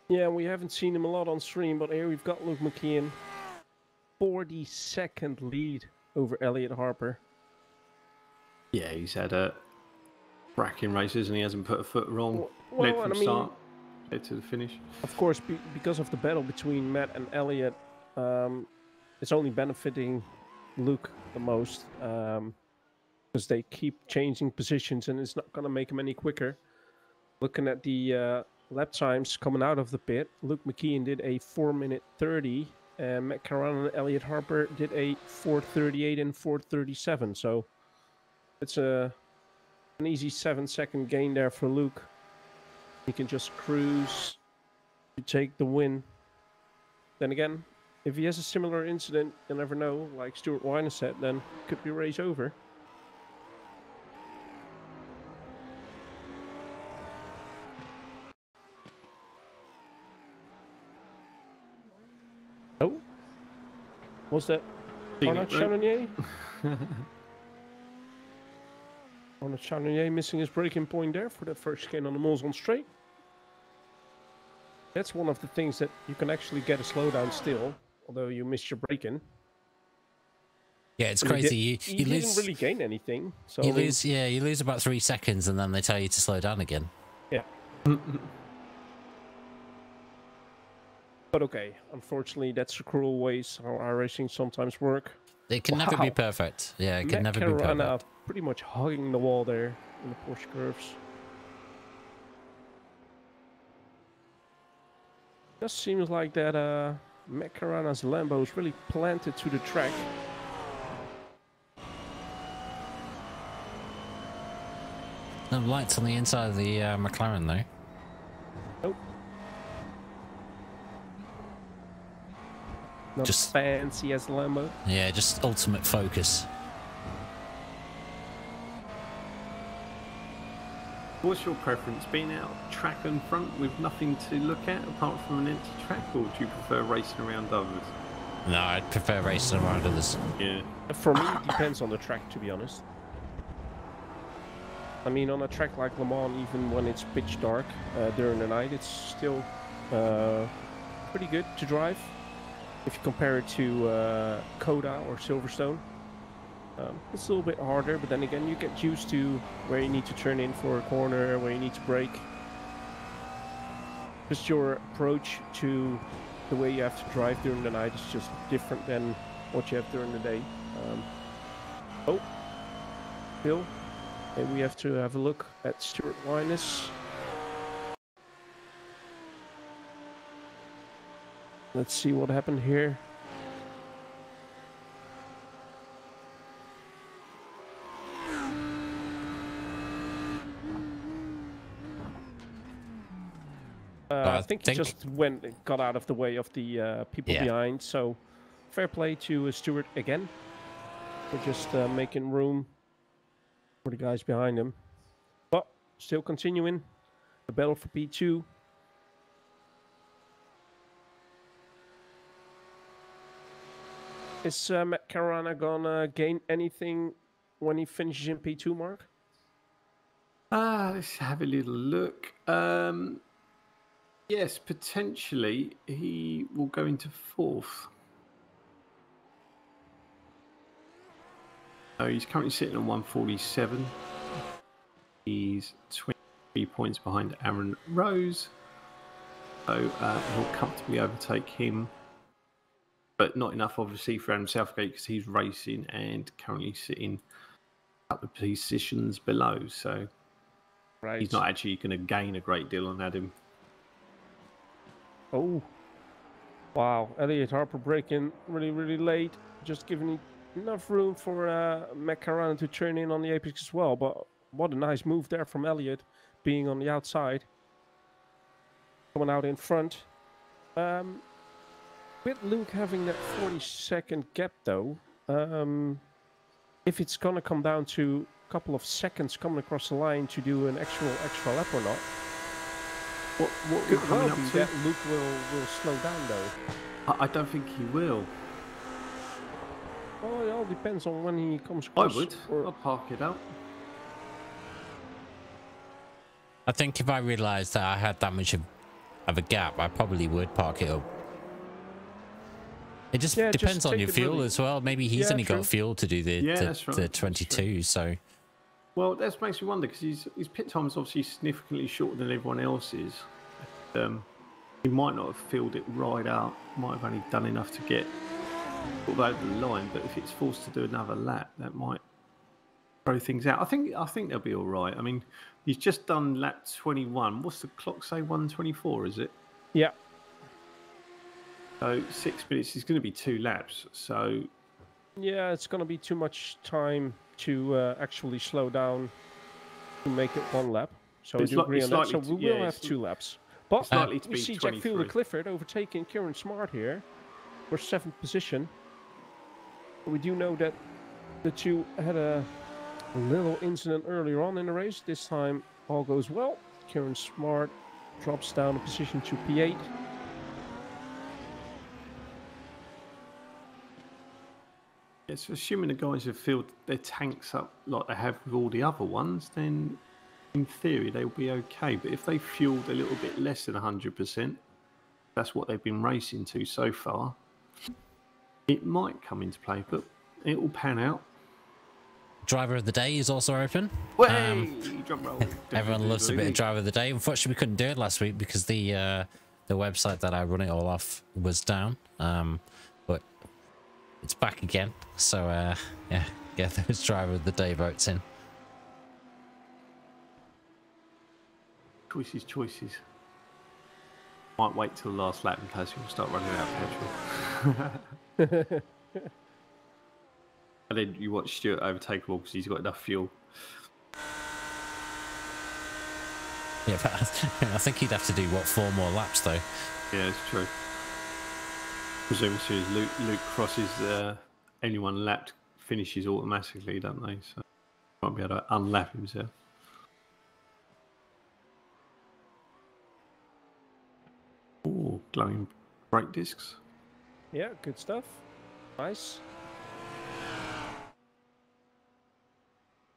Yeah, we haven't seen him a lot on stream, but here we've got Luke McKeon. 40-second lead over Elliot Harper. Yeah, he's had a racking races and he hasn't put a foot wrong. Well, led from start, led to the finish. Of course, because of the battle between Matt and Elliot, it's only benefiting Luke the most. Because they keep changing positions and it's not going to make him any quicker. Looking at the lap times coming out of the pit, Luke McKeon did a 4:30, and Matt Caruana and Elliot Harper did a 4:38 and 4:37. So it's an easy 7-second gain there for Luke. He can just cruise to take the win. Then again, if he has a similar incident, you'll never know, like Stuart Weiner said, then it could be race over. Oh, was that Arnaud Chanonier? Arnaud Chanonier missing his braking point there for the first chicane on the Mulsanne straight. That's one of the things that you can actually get a slowdown still, although you missed your braking. Yeah, it's crazy. You didn't really gain anything. So you lose about 3 seconds, and then they tell you to slow down again. Yeah. But okay, unfortunately, that's the cruel ways how iRacing sometimes work. It can never be perfect. Yeah, it can never be perfect. Pretty much hugging the wall there in the Porsche curves. Just seems like that Matt Caruana's Lambo is really planted to the track. No lights on the inside of the McLaren though. Nope. Not just fancy as Lambo. Yeah, just ultimate focus. What's your preference? Being out track and front with nothing to look at apart from an empty track, or do you prefer racing around others? No, I'd prefer racing around others. Yeah. For me, it depends on the track, to be honest. I mean, on a track like Le Mans, even when it's pitch dark during the night, it's still pretty good to drive. If you compare it to Coda or Silverstone, it's a little bit harder, but then again, you get used to where you need to turn in for a corner, where you need to brake. Just your approach to the way you have to drive during the night is just different than what you have during the day. Oh, Bill, maybe we have to have a look at Stuart Linus. Let's see what happened here. I think he just got out of the way of the people behind. So fair play to Stuart again for just making room for the guys behind him. But still continuing the battle for P2. Is Matt Carana gonna gain anything when he finishes in P2, Mark? Let's have a little look. Yes, potentially he will go into fourth. So he's currently sitting on 147. He's 23 points behind Aaron Rose. So he'll comfortably overtake him. But not enough, obviously, for Adam Southgate because he's racing and currently sitting a couple of positions below. So he's not actually going to gain a great deal on Adam. Oh, wow. Elliot Harper braking really, really late. Just giving enough room for Matt Carana to turn in on the apex as well. But what a nice move there from Elliot, being on the outside. Coming out in front. With Luke having that 40-second gap, though, if it's going to come down to a couple of seconds coming across the line to do an actual extra lap or not, what could well be that Luke will slow down, though. I don't think he will. Well, it all depends on when he comes across. I would. I'll park it out. I think if I realised that I had that much of a gap, I probably would park it up. It just depends on your fuel as well. Maybe he's only got fuel to do the 22, so... Well, that makes me wonder, because his pit time is obviously significantly shorter than everyone else's. He might not have filled it right out, might have only done enough to get over the line, but if it's forced to do another lap, that might throw things out. I think they'll be all right. I mean, he's just done lap 21. What's the clock say? 1:24, is it? Yeah. So 6 minutes is going to be 2 laps. So yeah, it's going to be too much time to actually slow down to make it 1 lap. So I do agree on that. So we will have 2 laps. But we see Jack Fielder Clifford overtaking Kieran Smart here for 7th position. We do know that the two had a little incident earlier on in the race. This time all goes well. Kieran Smart drops down a position to P8. Yes, assuming the guys have filled their tanks up like they have with all the other ones, then in theory they'll be okay. But if they fueled a little bit less than 100%, that's what they've been racing to so far, it might come into play, but it will pan out. Driver of the day is also open. Drum roll. Everyone loves a bit of driver of the day. Unfortunately, we couldn't do it last week because the website that I run it all off was down. But it's back again. So yeah, get those driver of the day votes in. Choices. Might wait till the last lap in case we'll start running out of petrol. And then you watch Stuart overtake all because he's got enough fuel. Yeah, but I think he'd have to do, what, 4 more laps, though? Yeah, it's true. Presumably, as soon as Luke crosses anyone lapped, finishes automatically, don't they? So he won't be able to unlap himself. Oh, glowing brake discs. Yeah, good stuff. Nice.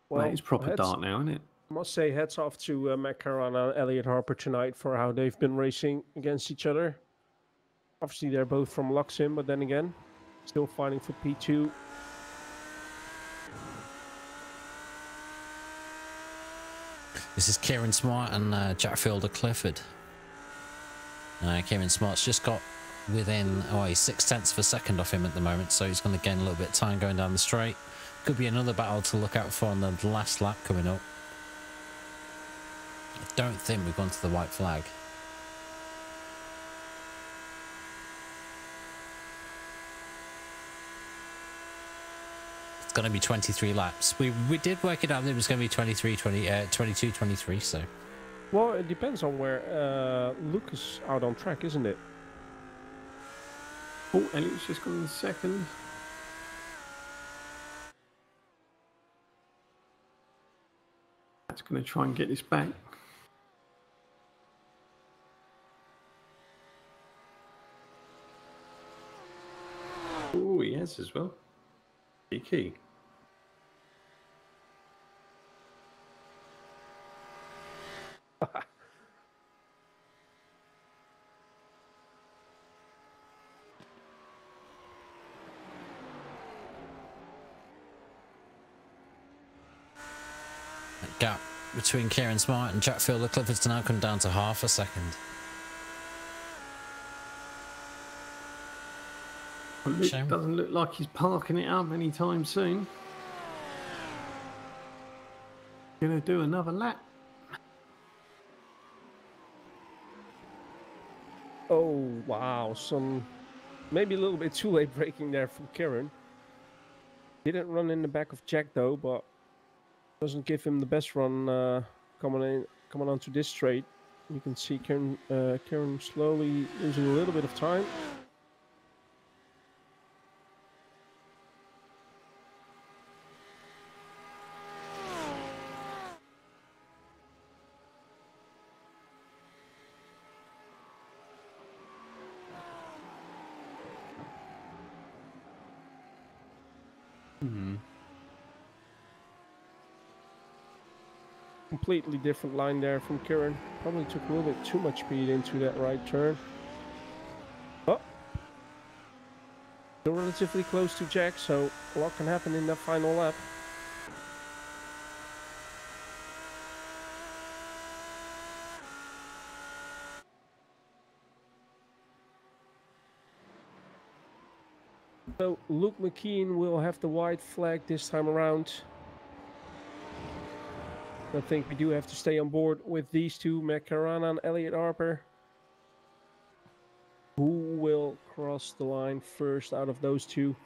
Well, Mate, it's proper dark now, isn't it? I must say, hats off to Matt Carolina and Elliot Harper tonight for how they've been racing against each other. Obviously, they're both from Luxem, but then again, still fighting for P2. This is Kieran Smart and Jack Fielder Clifford. Kieran Smart's just got within, he's 0.6 of a second off him at the moment, so he's going to gain a little bit of time going down the straight. Could be another battle to look out for on the last lap coming up. I don't think we've gone to the white flag. It's going to be 23 laps. We did work it out that it was going to be 22, 23, so. Well, it depends on where Luke is out on track, isn't it? Oh, Elliot's just gone in second. That's going to try and get this back. Oh, he has as well. Key. That gap between Kieran Smart and Jack Fielder Clifford's now come down to half a second. Well, it doesn't look like he's parking it up anytime soon. Gonna do another lap. Oh, wow. Maybe a little bit too late braking there from Kieran. Didn't run in the back of Jack though, but doesn't give him the best run coming onto this straight. You can see Kieran slowly losing a little bit of time. Completely different line there from Kieran. Probably took a little bit too much speed into that right turn. Oh, still relatively close to Jack, so a lot can happen in that final lap. So Luke McKean will have the white flag this time around. I think we do have to stay on board with these two, Matt Carolina and Elliot Harper. Who will cross the line first out of those two?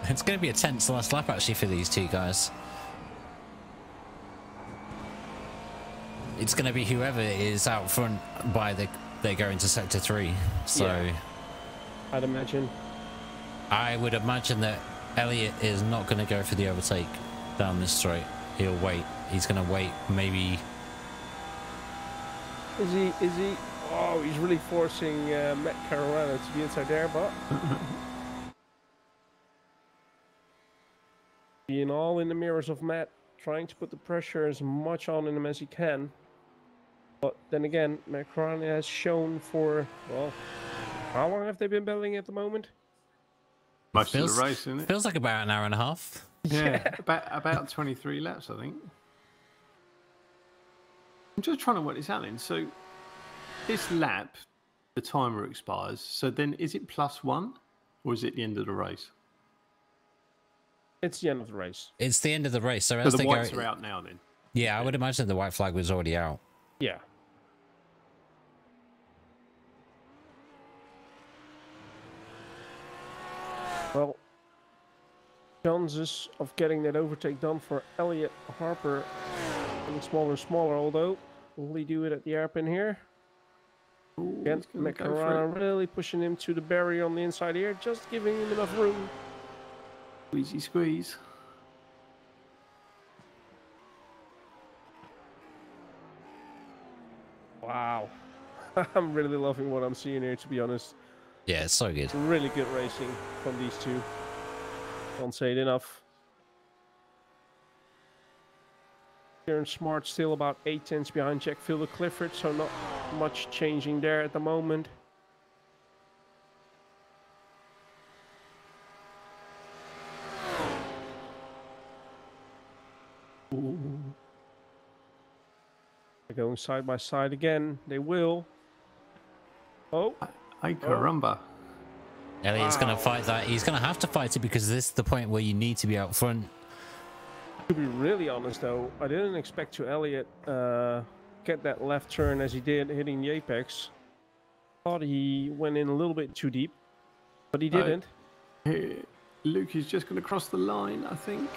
It's going to be a tense last lap actually for these two guys. It's going to be whoever is out front by they go into sector 3. So yeah, I'd imagine. I would imagine that Elliot is not going to go for the overtake down this straight. He'll wait. He's going to wait maybe. Is he? Oh, he's really forcing Matt Carolina to be inside there, but being all in the mirrors of Matt, trying to put the pressure as much on him as he can. But then again, Matt Carolina has shown for, well, how long have they been battling at the moment? Most of the race, isn't it? Feels like about an hour and a half. Yeah, about 23 laps, I think. I'm just trying to work this out then. So this lap, the timer expires. So then is it +1 or is it the end of the race? It's the end of the race. It's the end of the race. So the whites are out now then? Yeah, I would imagine the white flag was already out. Yeah. Well, chances of getting that overtake done for Elliot Harper getting smaller and smaller, although will he do it at the airpin here? Ooh, again, Matt Carolina really pushing him to the barrier on the inside here, just giving him enough room. Squeezy squeeze. Wow. I'm really loving what I'm seeing here, to be honest. Yeah, it's so good. Really good racing from these two. Can't say it enough. Kieran Smart still about 8 tenths behind Jack Fielder Clifford, so not much changing there at the moment. Ooh. They're going side by side again. They will. Oh. Ay caramba. Elliot's going to fight that. He's going to have to fight it because this is the point where you need to be out front. To be really honest, though, I didn't expect to Elliot get that left turn as he did, hitting the apex. Thought he went in a little bit too deep, but he didn't. Luke is just going to cross the line, I think.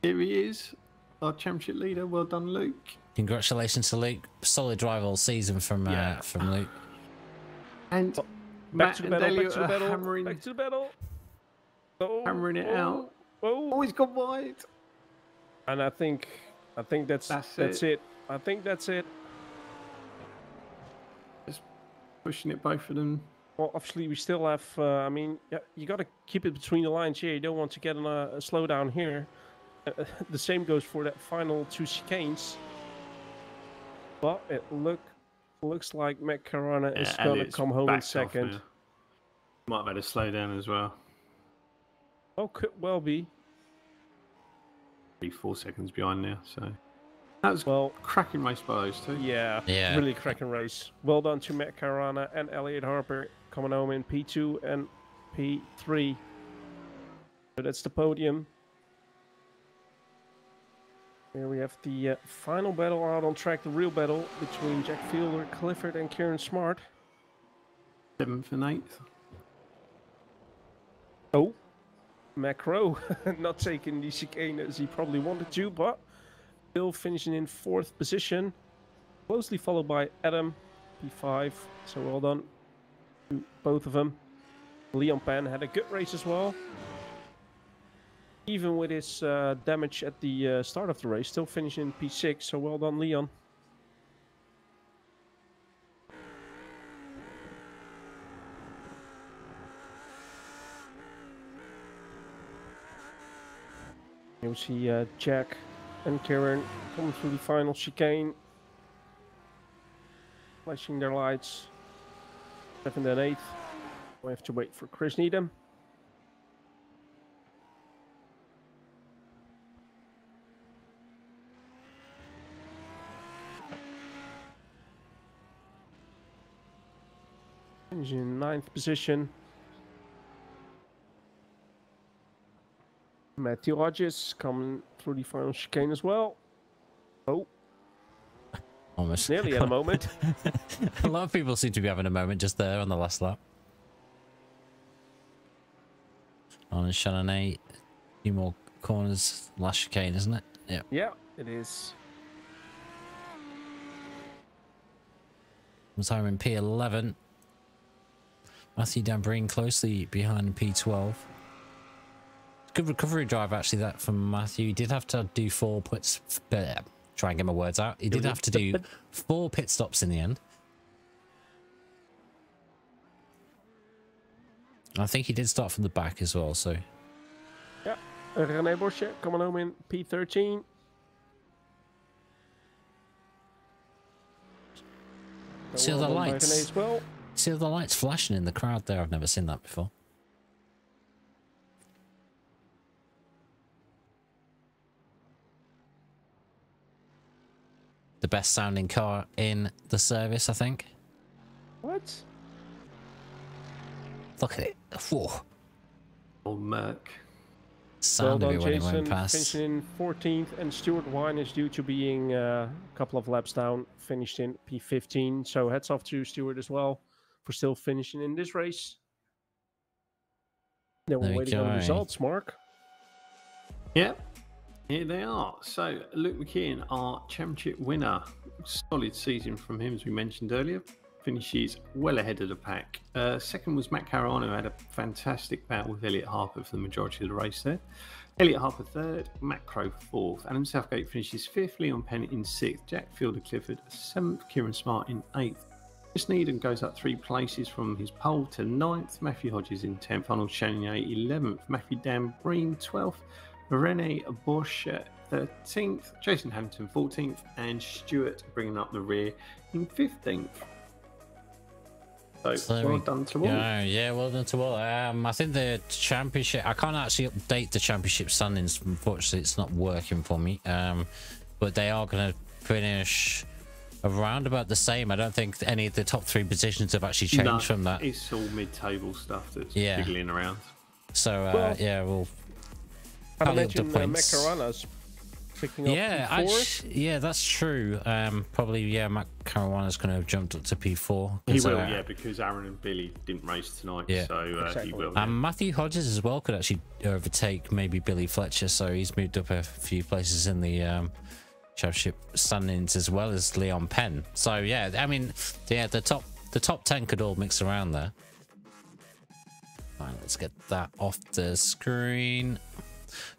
Here he is, our championship leader. Well done, Luke. Congratulations to Luke. Solid drive all season from Luke. And Back to the battle, Elliot back to the battle, hammering, back to the battle. Oh, hammering it out. Oh, Oh, he's gone wide. and I think that's it. I think that's it. Just pushing it, both of them. Well, obviously we still have. I mean, yeah, you got to keep it between the lines here. You don't want to get on a slowdown here. The same goes for that final 2 chicanes. But it looks like Matt Carana is going to come home in second. Might have had a slow down as well. Oh, could well be. Be 4 seconds behind now, so that was cracking race by those two. Yeah, really cracking race. Well done to Matt Carana and Elliot Harper coming home in P2 and P3. So that's the podium. Here we have the final battle out on track, the real battle between Jack Fielder, Clifford, and Kieran Smart. 7th and 8th. Oh, Macro not taking the chicane as he probably wanted to, but still finishing in 4th position. Closely followed by Adam, P5. So well done to both of them. Leon Pan had a good race as well. Even with his damage at the start of the race, still finishing P6, so well done, Leon. You'll see Jack and Kieran coming through the final chicane. Flashing their lights. 7th and 8th. We have to wait for Chris Needham. He's in 9th position. Matthew Hodges coming through the final chicane as well. Oh. Almost. Nearly at a moment. A lot of people seem to be having a moment just there on the last lap. On Shannon 8. A few more corners. Last chicane, isn't it? Yeah. Yeah, it is. Was home in P11. Matthew Dambreen closely behind P12. Good recovery drive actually that from Matthew. He did have to do 4 pits. Try and get my words out. He did have to do 4 pit stops in the end. I think he did start from the back as well, so. Yeah, René Bosche coming home in P13. See all the lights. As well. See all the lights flashing in the crowd there. I've never seen that before. The best sounding car in the service, I think. What? Look at it. Whoa. Old Merc. Sound of it when it went past. Finishing in 14th, and Stuart Wine is due to being a couple of laps down, finished in P15. So hats off to Stuart as well for still finishing in this race. Then we're waiting on the results, Mark. Yeah, here they are. So Luke McKeon, our championship winner. Solid season from him, as we mentioned earlier. finishes well ahead of the pack. Second was Matt Caruana, who had a fantastic battle with Elliot Harper for the majority of the race there. Elliot Harper third, Matt Crow fourth. Adam Southgate finishes fifth, Leon Penn in sixth, Jack Fielder Clifford seventh, Kieran Smart in eighth. Chris Needham goes up 3 places from his pole to 9th, Matthew Hodges in 10th, Arnold Chenier 11th, Matthew Dan Breen 12th, Rene Bosch 13th, Jason Hampton 14th, and Stuart bringing up the rear in 15th. So well done to all. Yeah, well done to all. I think the championship, I can't actually update the championship standings, unfortunately it's not working for me, but they are going to finish around about the same. I don't think any of the top 3 positions have actually changed from that. It's all mid-table stuff that's jiggling around. So yeah, we'll I imagine Macarana's picking up P4. Yeah, that's true. Probably, Matt Caruana's going to have jumped up to P4. He will, because Aaron and Billy didn't race tonight, so exactly. He will. And Matthew Hodges as well could actually overtake maybe Billy Fletcher, so he's moved up a few places in the championship standings as well as Leon Penn. So yeah, I mean, the top 10 could all mix around there. Fine, let's get that off the screen.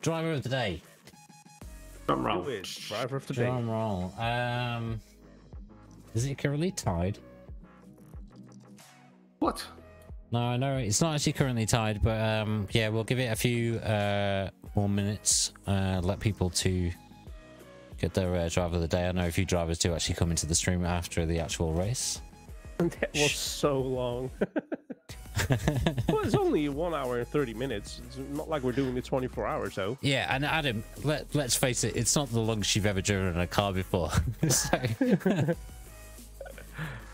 Driver of the day. Drum roll. Driver of the day. Drum roll. Is it currently tied? What? No, it's not actually currently tied, but yeah, we'll give it a few more minutes. Let people to get their driver of the day. I know a few drivers do actually come into the stream after the actual race. That was so long. Well, it's only 1 hour and 30 minutes. It's not like we're doing it 24 hours, though. Yeah, and Adam, let's face it, it's not the longest you've ever driven in a car before. So,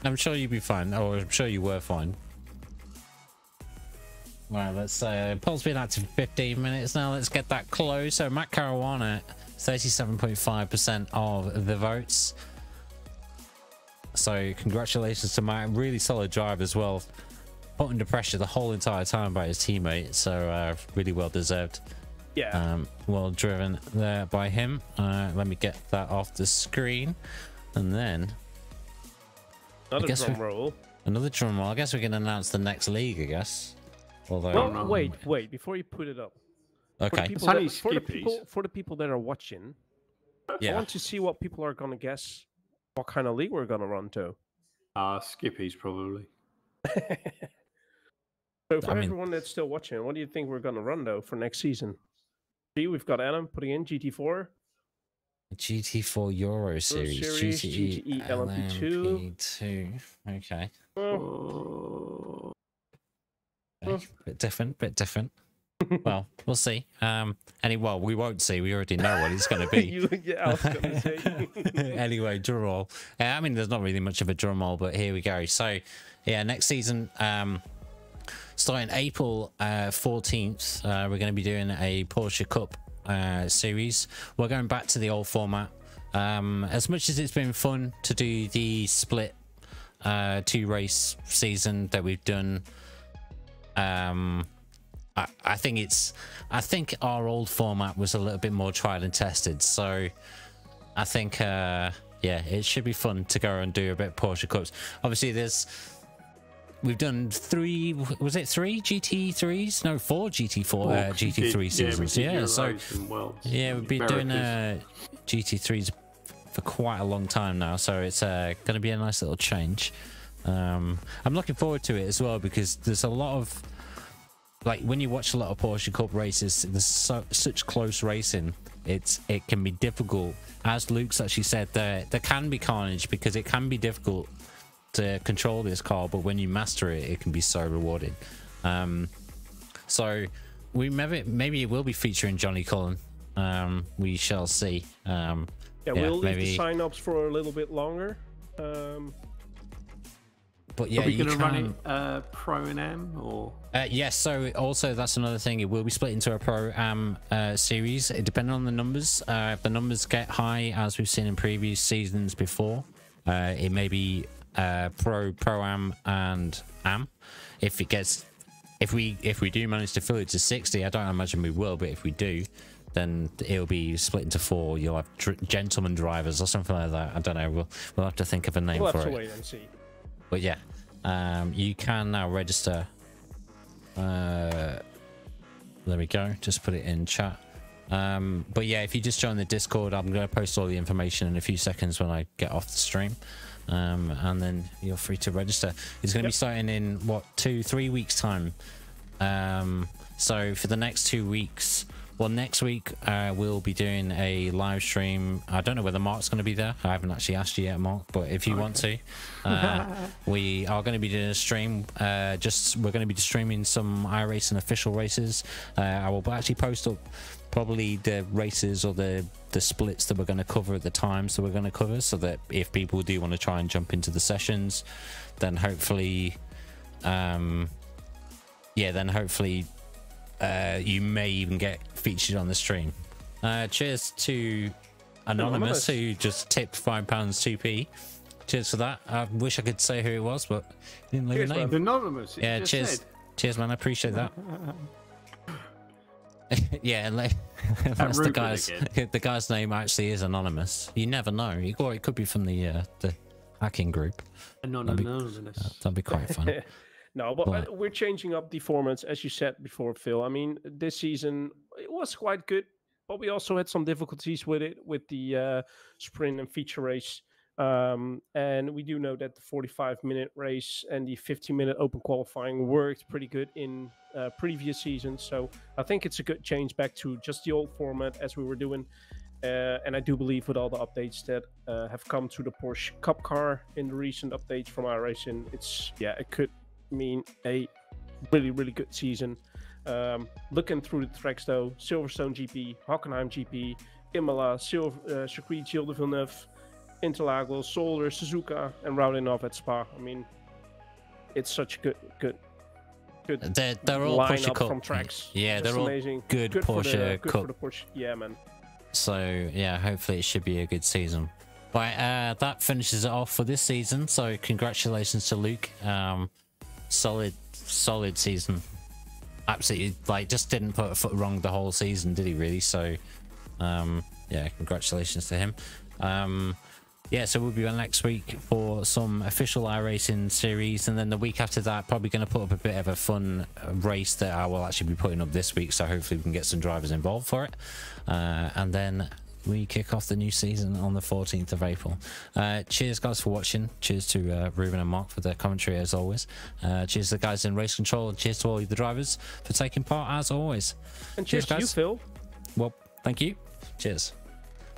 I'm sure you'll be fine, or I'm sure you were fine. Right, let's say Paul's been active for 15 minutes now. Let's get that close. So Matt Caruana, 37.5% of the votes. So congratulations to Matt. Really solid drive as well. Put under pressure the whole entire time by his teammate. So really well deserved. Yeah. Well driven there by him. Let me get that off the screen. And then... Another drum roll. Another drum roll. I guess we can announce the next league, I guess. Although, well, wait, before you put it up. Okay. For the people that are watching, I want to see what people are going to guess what kind of league we're going to run to. Skippy's probably. So for everyone that's still watching, what do you think we're going to run, though, for next season? See, we've got Adam putting in GT4. GT4 Euro Series. GTE LMP2. Okay. Okay. Bit different. Well, we'll see. Well, we won't see. We already know what it's going to be. I was going to say. Anyway, drum roll. I mean, there's not really much of a drum roll, but here we go. So, yeah, next season, starting April 14th, we're going to be doing a Porsche Cup series. We're going back to the old format. As much as it's been fun to do the split 2-race season that we've done, I think our old format was a little bit more tried and tested, so I think yeah, it should be fun to go and do a bit of Porsche Cups. Obviously we've done 3 GT3s? No, 4 GT4 GT3 seasons. Yeah, so yeah, we've been doing GT3s for quite a long time now, so it's going to be a nice little change. I'm looking forward to it as well, because there's a lot of, like, when you watch a lot of Porsche Cup races, there's such close racing. It can be difficult. As Luke's actually said, there can be carnage, because it can be difficult to control this car, but when you master it, it can be so rewarding. So we maybe it will be featuring Johnny Cullen. We shall see. Yeah, we'll leave the sign-ups for a little bit longer. But yeah, are we going to run it Pro and Am, or? Yes. So also that's another thing. It will be split into a Pro Am series, depending on the numbers. If the numbers get high, as we've seen in previous seasons before, it may be Pro Am and Am. If we do manage to fill it to 60, I don't imagine we will, but if we do, then it'll be split into 4. You'll have gentleman drivers or something like that. I don't know. We'll have to think of a name for it. We'll have to wait and see. But yeah, you can now register. There we go. Just put it in chat. But yeah, if you just join the Discord, I'm going to post all the information in a few seconds when I get off the stream. And then you're free to register. It's going to be starting in what, 2-3 weeks time. So for the next 2 weeks, well, next week we'll be doing a live stream. I don't know whether Mark's going to be there. I haven't actually asked you yet, Mark, but if you want to, we are going to be doing a stream. We're going to be streaming some iRacing official races. I will actually post up probably the races or the splits that we're going to cover at the times that we're going to cover, so that if people do want to try and jump into the sessions, then hopefully you may even get featured on the stream. Cheers to Anonymous, who just tipped £5 2p. Cheers for that. I wish I could say who it was, but he didn't leave a name. Anonymous. Yeah, cheers. Cheers, man. I appreciate that. Yeah, and that's the guy's name actually is Anonymous. You never know. Or it could be from the hacking group. Anonymous. That'd be quite fun. No, but we're changing up the formats, as you said before, Phil. I mean, this season, it was quite good, but we also had some difficulties with it, with the sprint and feature race. And we do know that the 45-minute race and the 50-minute open qualifying worked pretty good in previous seasons. So I think it's a good change back to just the old format as we were doing. And I do believe with all the updates that have come to the Porsche Cup car in the recent updates from iRacing, it could mean a really, really good season. Looking through the tracks though, Silverstone GP, Hockenheim GP, Imola, Circuit Gilles de Villeneuve, Interlagos, Solder, Suzuka, and rounding off at Spa. I mean, it's such good they're all Porsche Cup from tracks. Yeah, they're all amazing. Good Porsche Cup. For the Porsche. Yeah, man. So yeah, hopefully it should be a good season. Right, that finishes it off for this season. So congratulations to Luke. Solid season. Absolutely, just didn't put a foot wrong the whole season, did he really? So yeah, congratulations to him. Yeah, so we'll be on next week for some official iRacing series, and then the week after that, probably going to put up a bit of a fun race that I will actually be putting up this week, so hopefully we can get some drivers involved for it. And then we kick off the new season on the 14th of April. Cheers, guys, for watching. Cheers to Ruben and Mark for their commentary, as always. Cheers to the guys in race control, and cheers to all the drivers for taking part, as always. And cheers to you, Phil. Well, thank you. Cheers.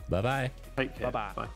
Bye-bye. Take care. Bye-bye. Bye.